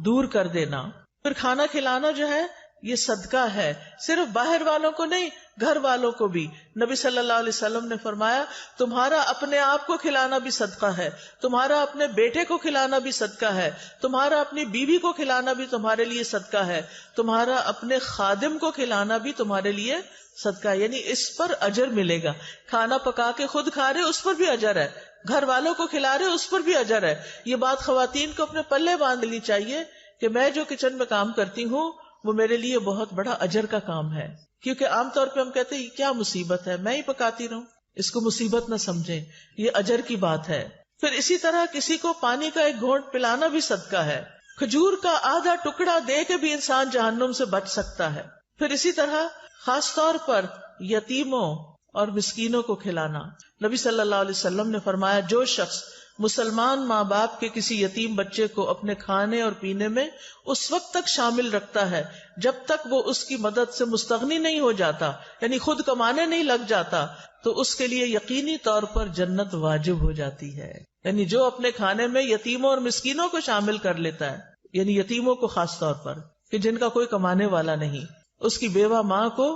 دور کر دینا۔ پھر کھانا کھلانا جو ہے یہ صدقہ ہے، صرف باہر والوں کو نہیں، گھر والوں کو بھی۔ نبی صلی اللہ علیہ وسلم نے فرمایا تمہارا اپنے آپ کو کھلانا بھی صدقہ ہے، تمہارا اپنے بیٹے کو کھلانا بھی صدقہ ہے، تمہارا اپنی بیوی کو کھلانا بھی تمہارے لیے صدقہ ہے، تمہارا اپنے خادم کو کھلانا بھی تمہارے لیے صدقہ ہے، یعنی اس پر اجر ملے گا۔ کھانا پکا کے خود کھا رہے اس پر بھی اجر ہے، گھر والوں کو کھلا رہے اس پر بھی اجر ہے۔ یہ بات خواتین کو اپنے پلے باندھ لینی چاہیے کہ میں جو کچن میں کام کرتی ہوں وہ میرے لیے بہت بڑا اجر کا کام ہے، کیونکہ عام طور پہ ہم کہتے ہیں یہ کیا مصیبت ہے، میں ہی پکاتی رہوں، اس کو مصیبت نہ سمجھیں، یہ اجر کی بات ہے۔ پھر اسی طرح کسی کو پانی کا ایک گھونٹ پلانا بھی صدقہ ہے، کھجور کا آدھا ٹکڑا دے کے بھی انسان جہنم سے بچ سکتا ہے۔ پھر اسی طرح خاص طور پر یتیموں اور مسکینوں کو کھلانا۔ نبی صلی اللہ علیہ وسلم نے فرمایا جو شخص مسلمان ماں باپ کے کسی یتیم بچے کو اپنے کھانے اور پینے میں اس وقت تک شامل رکھتا ہے جب تک وہ اس کی مدد سے مستغنی نہیں ہو جاتا، یعنی خود کمانے نہیں لگ جاتا، تو اس کے لیے یقینی طور پر جنت واجب ہو جاتی ہے۔ یعنی جو اپنے کھانے میں یتیموں اور مسکینوں کو شامل کر لیتا ہے، یعنی یتیموں کو خاص طور پر کہ جن کا کوئی کمانے والا نہیں، اس کی بیوہ ماں کو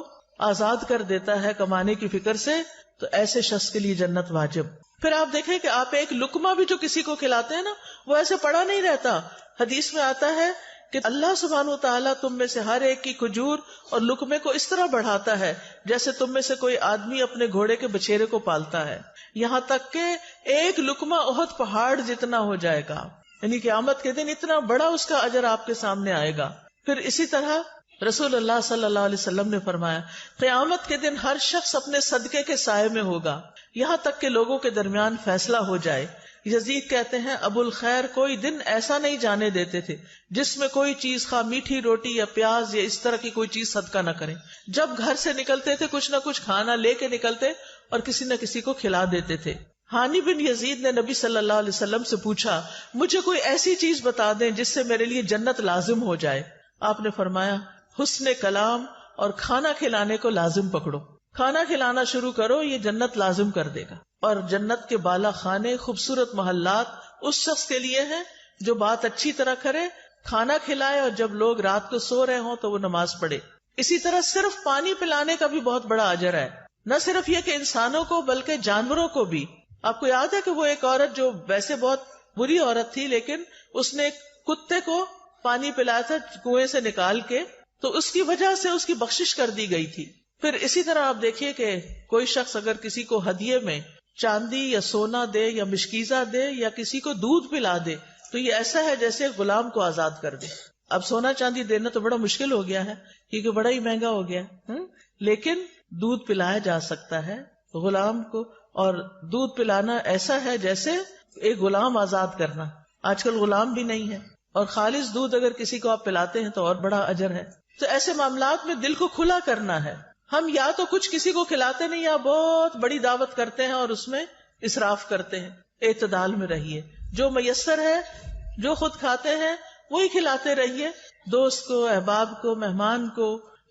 آزاد کر دیتا ہے کمانے کی فکر سے، تو ایسے شخص کے لیے جنت واجب۔ پھر آپ دیکھیں کہ آپ ایک لقمہ بھی جو کسی کو کھلاتے ہیں نا وہ ایسے پڑا نہیں رہتا۔ حدیث میں آتا ہے کہ اللہ سبحانہ و تعالیٰ تم میں سے ہر ایک کی کھجور اور لقمے کو اس طرح بڑھاتا ہے جیسے تم میں سے کوئی آدمی اپنے گھوڑے کے بچھیرے کو پالتا ہے، یہاں تک کہ ایک لقمہ احد پہاڑ جتنا ہو جائے گا، یعنی قیامت کے دن اتنا بڑا اس کا اجر آپ کے سامنے آئے گا۔ پھر اسی طرح رسول اللہ صلی اللہ علیہ وسلم نے فرمایا قیامت کے دن ہر شخص اپنے صدقے کے سائے میں ہوگا یہاں تک کہ لوگوں کے درمیان فیصلہ ہو جائے۔ یزید کہتے ہیں ابو الخیر کوئی دن ایسا نہیں جانے دیتے تھے جس میں کوئی چیز خواہ میٹھی روٹی یا پیاز یا اس طرح کی کوئی چیز صدقہ نہ کریں۔ جب گھر سے نکلتے تھے کچھ نہ کچھ کھانا لے کے نکلتے اور کسی نہ کسی کو کھلا دیتے تھے۔ ہانی بن یزید نے نبی صلی اللہ علیہ وسلم سے پوچھا مجھے کوئی ایسی چیز بتا دیں جس سے میرے لیے جنت لازم ہو جائے۔ آپ نے فرمایا حسن کلام اور کھانا کھلانے کو لازم پکڑو، کھانا کھلانا شروع کرو، یہ جنت لازم کر دے گا۔ اور جنت کے بالا خانے، خوبصورت محلات اس شخص کے لیے ہیں جو بات اچھی طرح کرے، کھانا کھلائے، اور جب لوگ رات کو سو رہے ہوں تو وہ نماز پڑھے۔ اسی طرح صرف پانی پلانے کا بھی بہت بڑا اجر ہے، نہ صرف یہ کہ انسانوں کو بلکہ جانوروں کو بھی۔ آپ کو یاد ہے کہ وہ ایک عورت جو ویسے بہت بری عورت تھی لیکن اس نے ایک کتے کو پانی پلایا تھا کنویں سے نکال کے، تو اس کی وجہ سے اس کی بخشش کر دی گئی تھی. پھر اسی طرح آپ دیکھیے کہ کوئی شخص اگر کسی کو ہدیے میں چاندی یا سونا دے یا مشکیزہ دے یا کسی کو دودھ پلا دے تو یہ ایسا ہے جیسے غلام کو آزاد کر دے. اب سونا چاندی دینا تو بڑا مشکل ہو گیا ہے کیونکہ بڑا ہی مہنگا ہو گیا ہے، لیکن دودھ پلایا جا سکتا ہے غلام کو، اور دودھ پلانا ایسا ہے جیسے ایک غلام آزاد کرنا. آج کل غلام بھی نہیں ہے، اور خالص دودھ اگر کسی کو آپ پلاتے ہیں تو اور بڑا اجر ہے. تو ایسے معاملات میں دل کو کھلا کرنا ہے. ہم یا تو کچھ کسی کو کھلاتے نہیں یا بہت بڑی دعوت کرتے ہیں اور اس میں اسراف کرتے ہیں. اعتدال میں رہیے، جو میسر ہے جو خود کھاتے ہیں وہی کھلاتے رہیے، دوست کو، احباب کو، مہمان کو،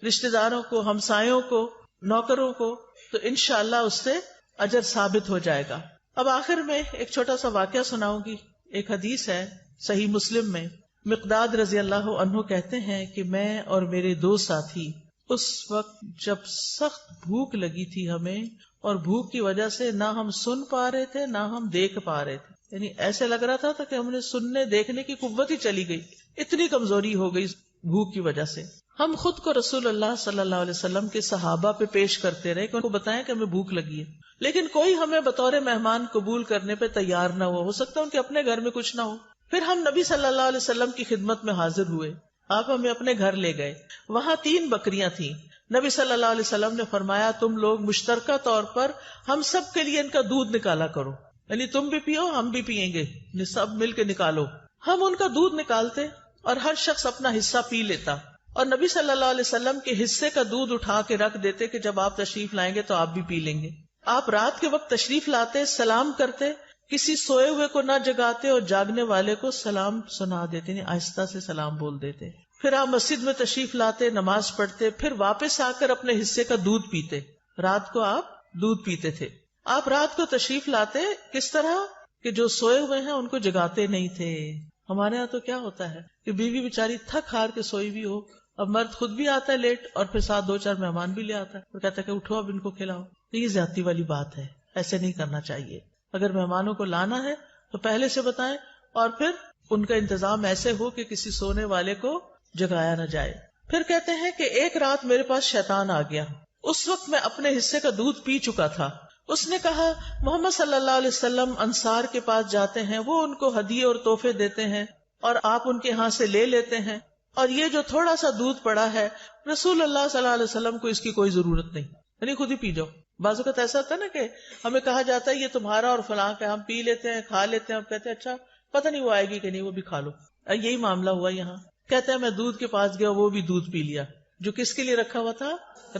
رشتہ داروں کو، ہمسایوں کو، نوکروں کو، تو انشاءاللہ اس سے اجر ثابت ہو جائے گا. اب آخر میں ایک چھوٹا سا واقعہ سناؤں گی. ایک حدیث ہے صحیح مسلم میں، مقداد رضی اللہ عنہ کہتے ہیں کہ میں اور میرے دو ساتھی اس وقت جب سخت بھوک لگی تھی ہمیں، اور بھوک کی وجہ سے نہ ہم سن پا رہے تھے نہ ہم دیکھ پا رہے تھے، یعنی ایسے لگ رہا تھا کہ ہم نے سننے دیکھنے کی قوت ہی چلی گئی، اتنی کمزوری ہو گئی بھوک کی وجہ سے. ہم خود کو رسول اللہ صلی اللہ علیہ وسلم کے صحابہ پہ پیش کرتے رہے کہ ان کو بتائیں کہ ہمیں بھوک لگی ہے، لیکن کوئی ہمیں بطور مہمان قبول کرنے پہ تیار نہ ہو سکتا ان کے اپنے گھر میں کچھ نہ ہو. پھر ہم نبی صلی اللہ علیہ وسلم کی خدمت میں حاضر ہوئے، آپ ہمیں اپنے گھر لے گئے. وہاں 3 بکریاں تھیں. نبی صلی اللہ علیہ وسلم نے فرمایا تم لوگ مشترکہ طور پر ہم سب کے لیے ان کا دودھ نکالا کرو، یعنی تم بھی پیو ہم بھی پیئیں گے، سب مل کے نکالو. ہم ان کا دودھ نکالتے اور ہر شخص اپنا حصہ پی لیتا، اور نبی صلی اللہ علیہ وسلم کے حصے کا دودھ اٹھا کے رکھ دیتے کہ جب آپ تشریف لائیں گے تو آپ بھی پی لیں گے. آپ رات کے وقت تشریف لاتے، سلام کرتے، کسی سوئے ہوئے کو نہ جگاتے اور جاگنے والے کو سلام سنا دیتے، یعنی آہستہ سے سلام بول دیتے. پھر آپ مسجد میں تشریف لاتے، نماز پڑھتے، پھر واپس آ کر اپنے حصے کا دودھ پیتے. رات کو آپ دودھ پیتے تھے. آپ رات کو تشریف لاتے کس طرح کہ جو سوئے ہوئے ہیں ان کو جگاتے نہیں تھے. ہمارے ہاں تو کیا ہوتا ہے کہ بیوی بیچاری تھک ہار کے سوئی بھی ہو، اب مرد خود بھی آتا ہے لیٹ اور پھر ساتھ 2-4 مہمان بھی لے آتا ہے اور کہتا ہے کہ اٹھو اب ان کو کھلاؤ. یہ زیادتی والی بات ہے، ایسے نہیں کرنا چاہیے. اگر مہمانوں کو لانا ہے تو پہلے سے بتائیں، اور پھر ان کا انتظام ایسے ہو کہ کسی سونے والے کو جگایا نہ جائے. پھر کہتے ہیں کہ ایک رات میرے پاس شیطان آ گیا. اس وقت میں اپنے حصے کا دودھ پی چکا تھا. اس نے کہا محمد صلی اللہ علیہ وسلم انصار کے پاس جاتے ہیں، وہ ان کو ہدیے اور تحفے دیتے ہیں اور آپ ان کے ہاں سے لے لیتے ہیں، اور یہ جو تھوڑا سا دودھ پڑا ہے رسول اللہ صلی اللہ علیہ وسلم کو اس کی کوئی ضرورت نہیں، یعنی خود ہی پی جاؤ. بعض اوقات ایسا ہوتا ہے نا کہ ہمیں کہا جاتا ہے یہ تمہارا اور فلاں کا، ہم پی لیتے ہیں کھا لیتے ہیں، اور کہتے ہیں اچھا پتہ نہیں وہ آئے گی کہ نہیں، وہ بھی کھا لو. یہی معاملہ ہوا یہاں. کہتے ہیں میں دودھ کے پاس گیا، وہ بھی دودھ پی لیا جو کس کے لیے رکھا ہوا تھا،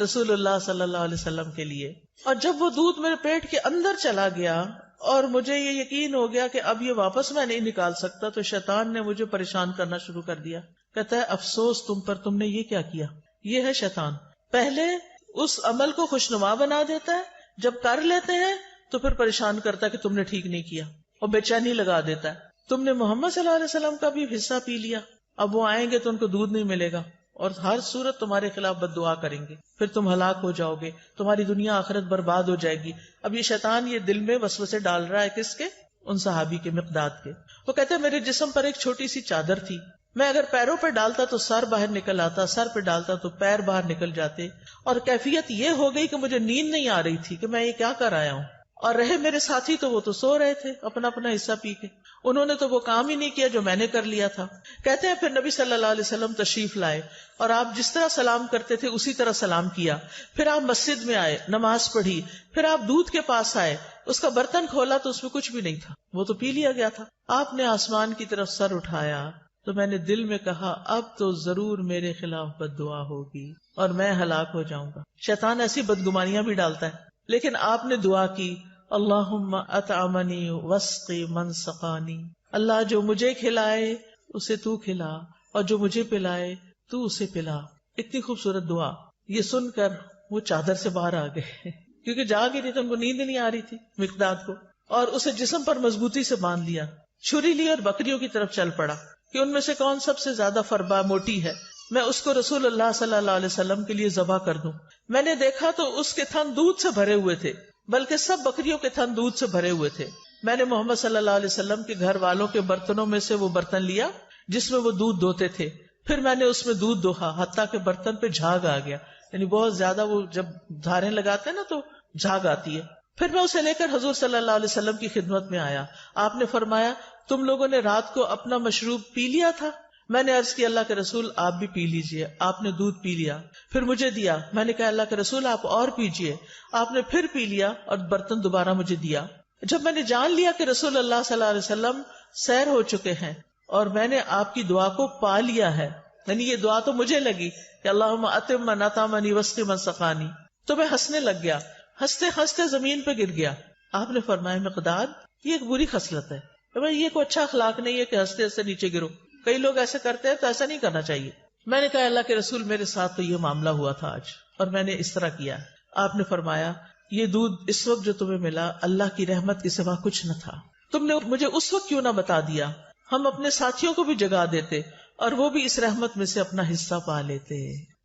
رسول اللہ صلی اللہ علیہ وسلم کے لیے. اور جب وہ دودھ میرے پیٹ کے اندر چلا گیا اور مجھے یہ یقین ہو گیا کہ اب یہ واپس میں نہیں نکال سکتا، تو شیطان نے مجھے پریشان کرنا شروع کر دیا. کہتا ہے افسوس تم پر، تم نے یہ کیا کیا. یہ ہے شیطان، پہلے اس عمل کو خوشنما بنا دیتا ہے، جب کر لیتے ہیں تو پھر پریشان کرتا ہے کہ تم نے ٹھیک نہیں کیا اور بے چینی لگا دیتا ہے. تم نے محمد صلی اللہ علیہ وسلم کا بھی حصہ پی لیا، اب وہ آئیں گے تو ان کو دودھ نہیں ملے گا اور ہر صورت تمہارے خلاف بد دعا کریں گے، پھر تم ہلاک ہو جاؤ گے، تمہاری دنیا آخرت برباد ہو جائے گی. اب یہ شیطان یہ دل میں وسوسے ڈال رہا ہے کس کے؟ ان صحابی کے، مقداد کے. وہ کہتے ہیں میرے جسم پر ایک چھوٹی سی چادر تھی، میں اگر پیروں پہ ڈالتا تو سر باہر نکل آتا، سر پہ ڈالتا تو پیر باہر نکل جاتے، اور کیفیت یہ ہو گئی کہ مجھے نیند نہیں آ رہی تھی کہ میں یہ کیا کر آیا ہوں. اور رہے میرے ساتھی تو وہ تو سو رہے تھے اپنا اپنا حصہ پی کے، انہوں نے تو وہ کام ہی نہیں کیا جو میں نے کر لیا تھا. کہتے ہیں پھر نبی صلی اللہ علیہ وسلم تشریف لائے اور آپ جس طرح سلام کرتے تھے اسی طرح سلام کیا. پھر آپ مسجد میں آئے، نماز پڑھی، پھر آپ دودھ کے پاس آئے، اس کا برتن کھولا تو اس میں کچھ بھی نہیں تھا، وہ تو پی لیا گیا تھا. آپ نے آسمان کی طرف سر اٹھایا تو میں نے دل میں کہا اب تو ضرور میرے خلاف بد دعا ہوگی اور میں ہلاک ہو جاؤں گا. شیطان ایسی بدگمانیاں بھی ڈالتا ہے، لیکن آپ نے دعا کی اللہم اطعمنی واسقی من سقانی، اللہ جو مجھے کھلائے اسے تو کھلا اور جو مجھے پلائے تو اسے پلا. اتنی خوبصورت دعا. یہ سن کر وہ چادر سے باہر آ گئے کیونکہ جاگ ہی نہیں تھا، ان کو نیند نہیں آ رہی تھی مقداد کو، اور اسے جسم پر مضبوطی سے باندھ لیا. چھری لی اور بکریوں کی طرف چل پڑا کہ ان میں سے کون سب سے زیادہ فربا موٹی ہے، میں اس کو رسول اللہ صلی اللہ علیہ وسلم کے لیے ذبح کر دوں. میں نے دیکھا تو اس کے تھن دودھ سے بھرے ہوئے تھے، بلکہ سب بکریوں کے تھن دودھ سے بھرے ہوئے تھے. میں نے محمد صلی اللہ علیہ وسلم کے گھر والوں کے برتنوں میں سے وہ برتن لیا جس میں وہ دودھ دھوتے تھے، پھر میں نے اس میں دودھ دوہا حتیٰ کہ برتن پہ جھاگ آ گیا، یعنی بہت زیادہ وہ جب دھاریں لگاتے ہیں نا تو جھاگ آتی ہے. پھر میں اسے لے کر حضور صلی اللہ علیہ وسلم کی خدمت میں آیا. آپ نے فرمایا تم لوگوں نے رات کو اپنا مشروب پی لیا تھا؟ میں نے عرض کی اللہ کے رسول آپ بھی پی لیجئے. آپ نے دودھ پی لیا، پھر مجھے دیا. میں نے کہا اللہ کے رسول آپ اور پیجئے. آپ نے پھر پی لیا اور برتن دوبارہ مجھے دیا. جب میں نے جان لیا کہ رسول اللہ صلی اللہ علیہ وسلم سیر ہو چکے ہیں اور میں نے آپ کی دعا کو پا لیا ہے، یعنی یہ دعا تو مجھے لگی کہ اللہم اتم من اطعمنی واسقی من سقانی، تو میں ہنسنے لگ گیا. ہنستے ہنستے زمین پہ گر گیا. آپ نے فرمایا مقداد یہ ایک بری خصلت ہے، یہ کوئی اچھا اخلاق نہیں ہے کہ ہنستے ہنستے نیچے گرو. کئی لوگ ایسے کرتے ہیں تو ایسا نہیں کرنا چاہیے. میں نے کہا اللہ کے رسول میرے ساتھ تو یہ معاملہ ہوا تھا آج اور میں نے اس طرح کیا. آپ نے فرمایا یہ دودھ اس وقت جو تمہیں ملا اللہ کی رحمت کے سوا کچھ نہ تھا. تم نے مجھے اس وقت کیوں نہ بتا دیا، ہم اپنے ساتھیوں کو بھی جگا دیتے اور وہ بھی اس رحمت میں سے اپنا حصہ پا لیتے.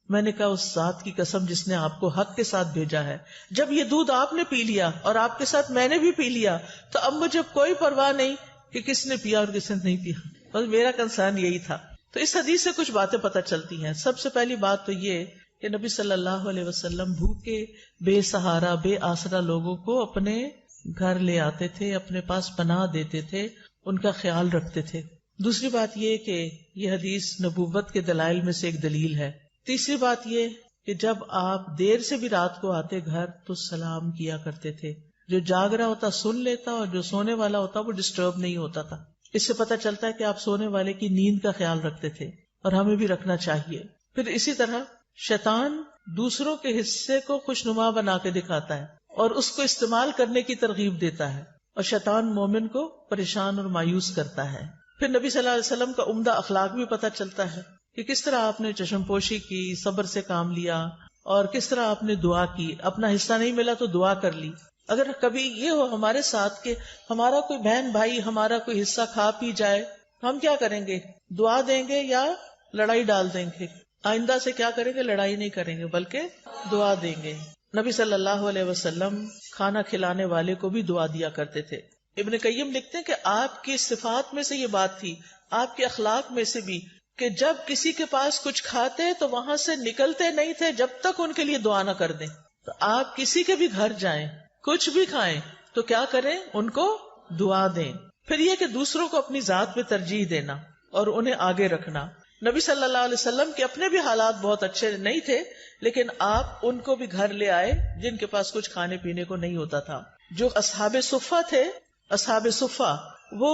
میں نے کہا اس ذات کی قسم جس نے آپ کو حق کے ساتھ بھیجا ہے، جب یہ دودھ آپ نے پی لیا اور آپ کے ساتھ میں نے بھی پی لیا تو اب مجھے کوئی پرواہ نہیں کہ کس نے پیا اور کس نے نہیں پیا. بس میرا کنسرن یہی تھا. تو اس حدیث سے کچھ باتیں پتہ چلتی ہیں. سب سے پہلی بات تو یہ کہ نبی صلی اللہ علیہ وسلم بھوکے بے سہارا بے آسرا لوگوں کو اپنے گھر لے آتے تھے، اپنے پاس پناہ دیتے تھے، ان کا خیال رکھتے تھے. دوسری بات یہ کہ یہ حدیث نبوت کے دلائل میں سے ایک دلیل ہے. تیسری بات یہ کہ جب آپ دیر سے بھی رات کو آتے گھر تو سلام کیا کرتے تھے. جو جاگ رہا ہوتا سن لیتا اور جو سونے والا ہوتا وہ ڈسٹرب نہیں ہوتا تھا. اس سے پتہ چلتا ہے کہ آپ سونے والے کی نیند کا خیال رکھتے تھے اور ہمیں بھی رکھنا چاہیے. پھر اسی طرح شیطان دوسروں کے حصے کو خوشنما بنا کے دکھاتا ہے اور اس کو استعمال کرنے کی ترغیب دیتا ہے، اور شیطان مومن کو پریشان اور مایوس کرتا ہے. پھر نبی صلی اللہ علیہ وسلم کا عمدہ اخلاق بھی پتہ چلتا ہے کہ کس طرح آپ نے چشم پوشی کی، صبر سے کام لیا اور کس طرح آپ نے دعا کی. اپنا حصہ نہیں ملا تو دعا کر لی. اگر کبھی یہ ہو ہمارے ساتھ کہ ہمارا کوئی بہن بھائی ہمارا کوئی حصہ کھا پی جائے، ہم کیا کریں گے؟ دعا دیں گے یا لڑائی ڈال دیں گے؟ آئندہ سے کیا کریں گے؟ لڑائی نہیں کریں گے بلکہ دعا دیں گے. نبی صلی اللہ علیہ وسلم کھانا کھلانے والے کو بھی دعا دیا کرتے تھے. ابن قیم لکھتے ہیں کہ آپ کی صفات میں سے یہ بات تھی، آپ کے اخلاق میں سے بھی، کہ جب کسی کے پاس کچھ کھاتے تو وہاں سے نکلتے نہیں تھے جب تک ان کے لیے دعا نہ کر دیں. تو آپ کسی کے بھی گھر جائیں، کچھ بھی کھائیں تو کیا کریں؟ ان کو دعا دیں. پھر یہ کہ دوسروں کو اپنی ذات میں ترجیح دینا اور انہیں آگے رکھنا. نبی صلی اللہ علیہ وسلم کے اپنے بھی حالات بہت اچھے نہیں تھے، لیکن آپ ان کو بھی گھر لے آئے جن کے پاس کچھ کھانے پینے کو نہیں ہوتا تھا. جو اصحاب صفہ تھے، اصحاب صفہ وہ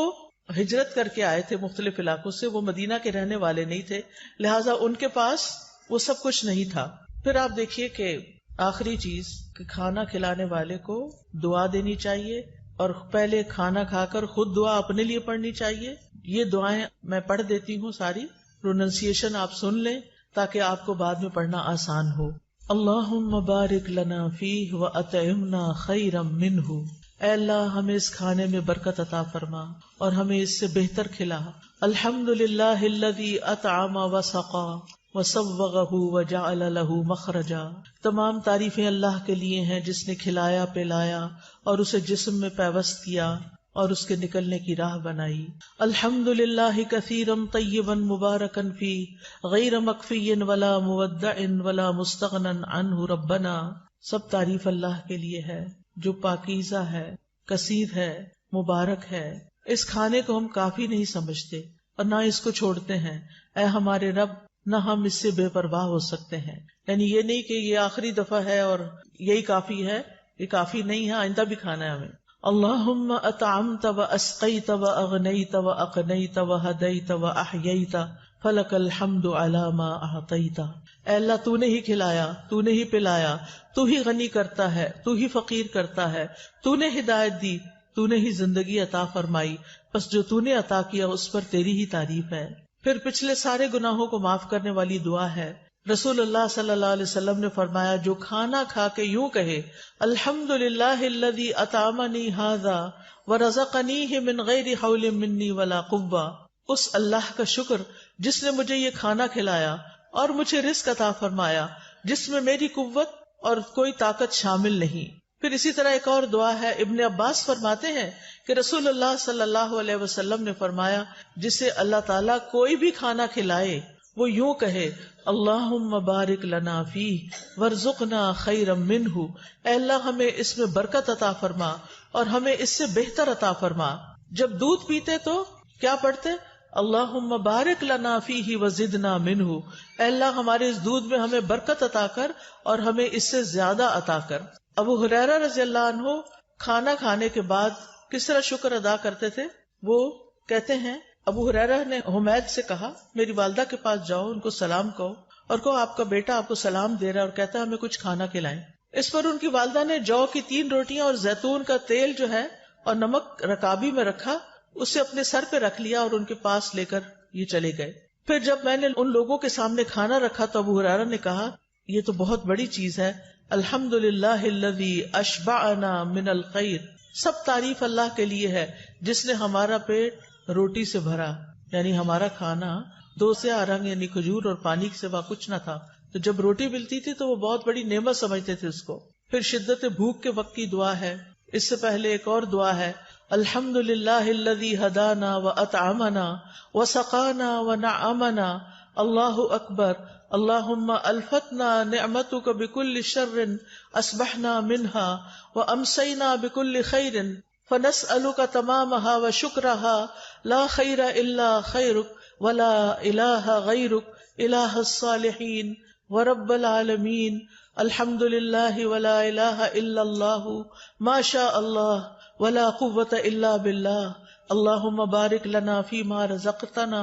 ہجرت کر کے آئے تھے مختلف علاقوں سے، وہ مدینہ کے رہنے والے نہیں تھے، لہٰذا ان کے پاس وہ سب کچھ نہیں تھا. پھر آپ دیکھیے کہ آخری چیز کہ کھانا کھلانے والے کو دعا دینی چاہیے اور پہلے کھانا کھا کر خود دعا اپنے لیے پڑھنی چاہیے. یہ دعائیں میں پڑھ دیتی ہوں، ساری پروننسیشن آپ سن لیں تاکہ آپ کو بعد میں پڑھنا آسان ہو. اللہم بارک لنا فیہ واطعمنا خیرا منہ. اے اللہ ہمیں اس کھانے میں برکت عطا فرما اور ہمیں اس سے بہتر کھلا. الحمدللہ الذی اطعم وسقا وسوغہ وجعل لہ مخرجا. تمام تعریفیں اللہ کے لیے ہیں جس نے کھلایا پلایا اور اسے جسم میں پیوست کیا اور اس کے نکلنے کی راہ بنائی. الحمدللہ کثیرا طیبا مبارکا فیہ غیر مکفی ولا مودع ولا مستغنی عنہ ربنا. سب تعریف اللہ کے لیے ہے جو پاکیزہ ہے، کثیر ہے، مبارک ہے. اس کھانے کو ہم کافی نہیں سمجھتے اور نہ اس کو چھوڑتے ہیں. اے ہمارے رب، نہ ہم اس سے بے پرواہ ہو سکتے ہیں. یعنی یہ نہیں کہ یہ آخری دفعہ ہے اور یہی کافی ہے، یہ کافی نہیں ہے، آئندہ بھی کھانا ہے ہمیں. اللہم اطعمت و اسقیت و اغنیت و اقنیت و ہدیت و احییت فلک الحمد علی ما اعطیت. اے اللہ تو نے ہی کھلایا، تو نے ہی پلایا، تو ہی غنی کرتا ہے، تو ہی فقیر کرتا ہے، تو نے ہدایت دی، تو نے ہی زندگی عطا فرمائی، بس جو تو نے عطا کیا اس پر تیری ہی تعریف ہے. پھر پچھلے سارے گناہوں کو معاف کرنے والی دعا ہے. رسول اللہ صلی اللہ علیہ وسلم نے فرمایا جو کھانا کھا کے یوں کہے الحمدللہ الذی اطعمنی ھذا ورزقنیہ من غیر حول منی ولا قوہ، اس اللہ کا شکر جس نے مجھے یہ کھانا کھلایا اور مجھے رزق عطا فرمایا جس میں میری قوت اور کوئی طاقت شامل نہیں. پھر اسی طرح ایک اور دعا ہے. ابن عباس فرماتے ہیں کہ رسول اللہ صلی اللہ علیہ وسلم نے فرمایا جسے اللہ تعالیٰ کوئی بھی کھانا کھلائے وہ یوں کہے اللہم بارک لنا فیہ وارزقنا خیرا منہ، اے اللہ ہمیں اس میں برکت عطا فرما اور ہمیں اس سے بہتر عطا فرما۔ جب دودھ پیتے تو کیا پڑھتے؟ اللہم بارک لنا فیہ وزدنا منہ، اے اللہ ہمارے اس دودھ میں ہمیں برکت عطا کر اور ہمیں اس سے زیادہ عطا کر۔ ابو ہریرہ رضی اللہ عنہ کھانا کھانے کے بعد کس طرح شکر ادا کرتے تھے؟ وہ کہتے ہیں ابو ہریرہ نے حمید سے کہا میری والدہ کے پاس جاؤ، ان کو سلام کہو اور کہو آپ کا بیٹا آپ کو سلام دے رہا ہے اور کہتا ہے ہمیں کچھ کھانا کھلائیں۔ اس پر ان کی والدہ نے جو کی 3 روٹیاں اور زیتون کا تیل جو ہے اور نمک رکابی میں رکھا، اسے اپنے سر پہ رکھ لیا اور ان کے پاس لے کر یہ چلے گئے۔ پھر جب میں نے ان لوگوں کے سامنے کھانا رکھا تو ابو ہریرہ نے کہا یہ تو بہت بڑی چیز ہے، الحمدللہ الذی اشبعنا من الخیر، سب تعریف اللہ کے لیے ہے جس نے ہمارا پیٹ روٹی سے بھرا، یعنی ہمارا کھانا 2 سیاہ رنگ یعنی کھجور اور پانی کے سوا کچھ نہ تھا، تو جب روٹی ملتی تھی تو وہ بہت بڑی نعمت سمجھتے تھے اس کو۔ پھر شدت بھوک کے وقت کی دعا ہے، اس سے پہلے ایک اور دعا ہے الحمدللہ الذی ہدانا واطعمنا وسقانا ونعمنا، اللہ اکبر، اللہم الفتنا نعمتک بکل شر اصبحنا منها وامسینا بکل خیر فنسألک تمامها وشکرها لا خیر الا خیرک ولا الہ غیرک الہ الصالحین ورب العالمین، الحمدللہ ولا الہ الا اللہ ما شاء اللہ ولا قوة الا باللہ، اللہم بارک لنا فیما رزقتنا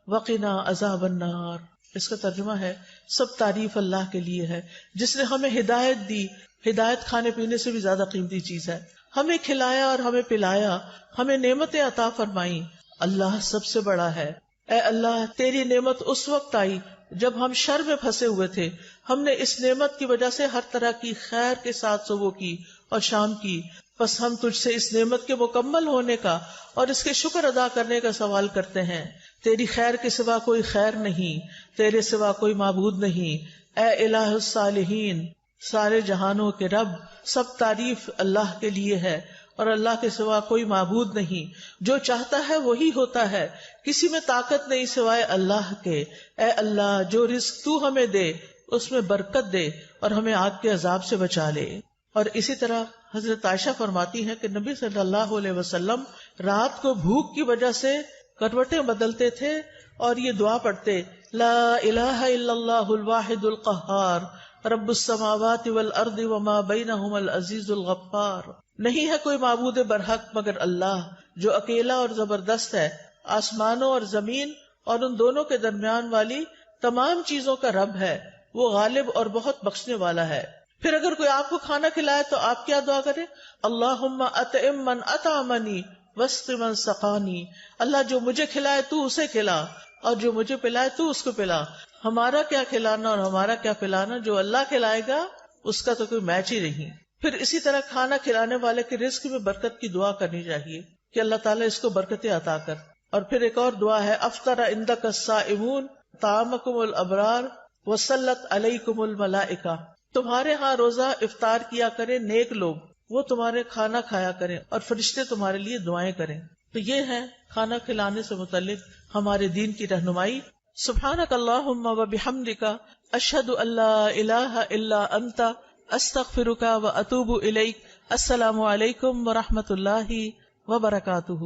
وقنا عذاب النار۔ اس کا ترجمہ ہے سب تعریف اللہ کے لیے ہے جس نے ہمیں ہدایت دی، ہدایت کھانے پینے سے بھی زیادہ قیمتی چیز ہے، ہمیں کھلایا اور ہمیں پلایا، ہمیں نعمتیں عطا فرمائی، اللہ سب سے بڑا ہے۔ اے اللہ تیری نعمت اس وقت آئی جب ہم شر میں پھنسے ہوئے تھے، ہم نے اس نعمت کی وجہ سے ہر طرح کی خیر کے ساتھ صبح کی اور شام کی، بس ہم تجھ سے اس نعمت کے مکمل ہونے کا اور اس کے شکر ادا کرنے کا سوال کرتے ہیں۔ تیری خیر کے سوا کوئی خیر نہیں، تیرے سوا کوئی معبود نہیں، اے الہ الصالحین، سارے جہانوں کے رب، سب تعریف اللہ کے لیے ہے اور اللہ کے سوا کوئی معبود نہیں، جو چاہتا ہے وہی ہوتا ہے، کسی میں طاقت نہیں سوائے اللہ کے۔ اے اللہ جو رزق تو ہمیں دے اس میں برکت دے اور ہمیں آگ کے عذاب سے بچا لے۔ اور اسی طرح حضرت عائشہ فرماتی ہیں کہ نبی صلی اللہ علیہ وسلم رات کو بھوک کی وجہ سے کروٹیں بدلتے تھے اور یہ دعا پڑھتے لا الہ الا اللہ الواحد القہار رب السماوات والارض وما بینہما العزیز الغفار، نہیں ہے کوئی معبود برحق مگر اللہ جو اکیلا اور زبردست ہے، آسمانوں اور زمین اور ان دونوں کے درمیان والی تمام چیزوں کا رب ہے، وہ غالب اور بہت بخشنے والا ہے۔ پھر اگر کوئی آپ کو کھانا کھلائے تو آپ کیا دعا کریں؟ اللہم اطعم من اطعمنی واسق من سقانی، اللہ جو مجھے کھلائے تو اسے کھلا اور جو مجھے پلائے تو اس کو پلا۔ ہمارا کیا کھلانا اور ہمارا کیا پلانا، جو اللہ کھلائے گا اس کا تو کوئی میچ ہی نہیں۔ پھر اسی طرح کھانا کھلانے والے کے رزق میں برکت کی دعا کرنی چاہیے کہ اللہ تعالیٰ اس کو برکتیں عطا کر۔ اور پھر ایک اور دعا ہے افطر عندک الصائمون طعامکم الابرار وصلت علیکم الملائکہ، تمہارے ہاں روزہ افطار کیا کریں نیک لوگ، وہ تمہارے کھانا کھایا کریں اور فرشتے تمہارے لیے دعائیں کریں۔ تو یہ ہے کھانا کھلانے سے متعلق ہمارے دین کی رہنمائی۔ سبحانک اللہم وبحمدک اشہد ان لا الہ الا انت استغفرک واتوب الیک۔ السلام علیکم ورحمۃ اللہ وبرکاتہ۔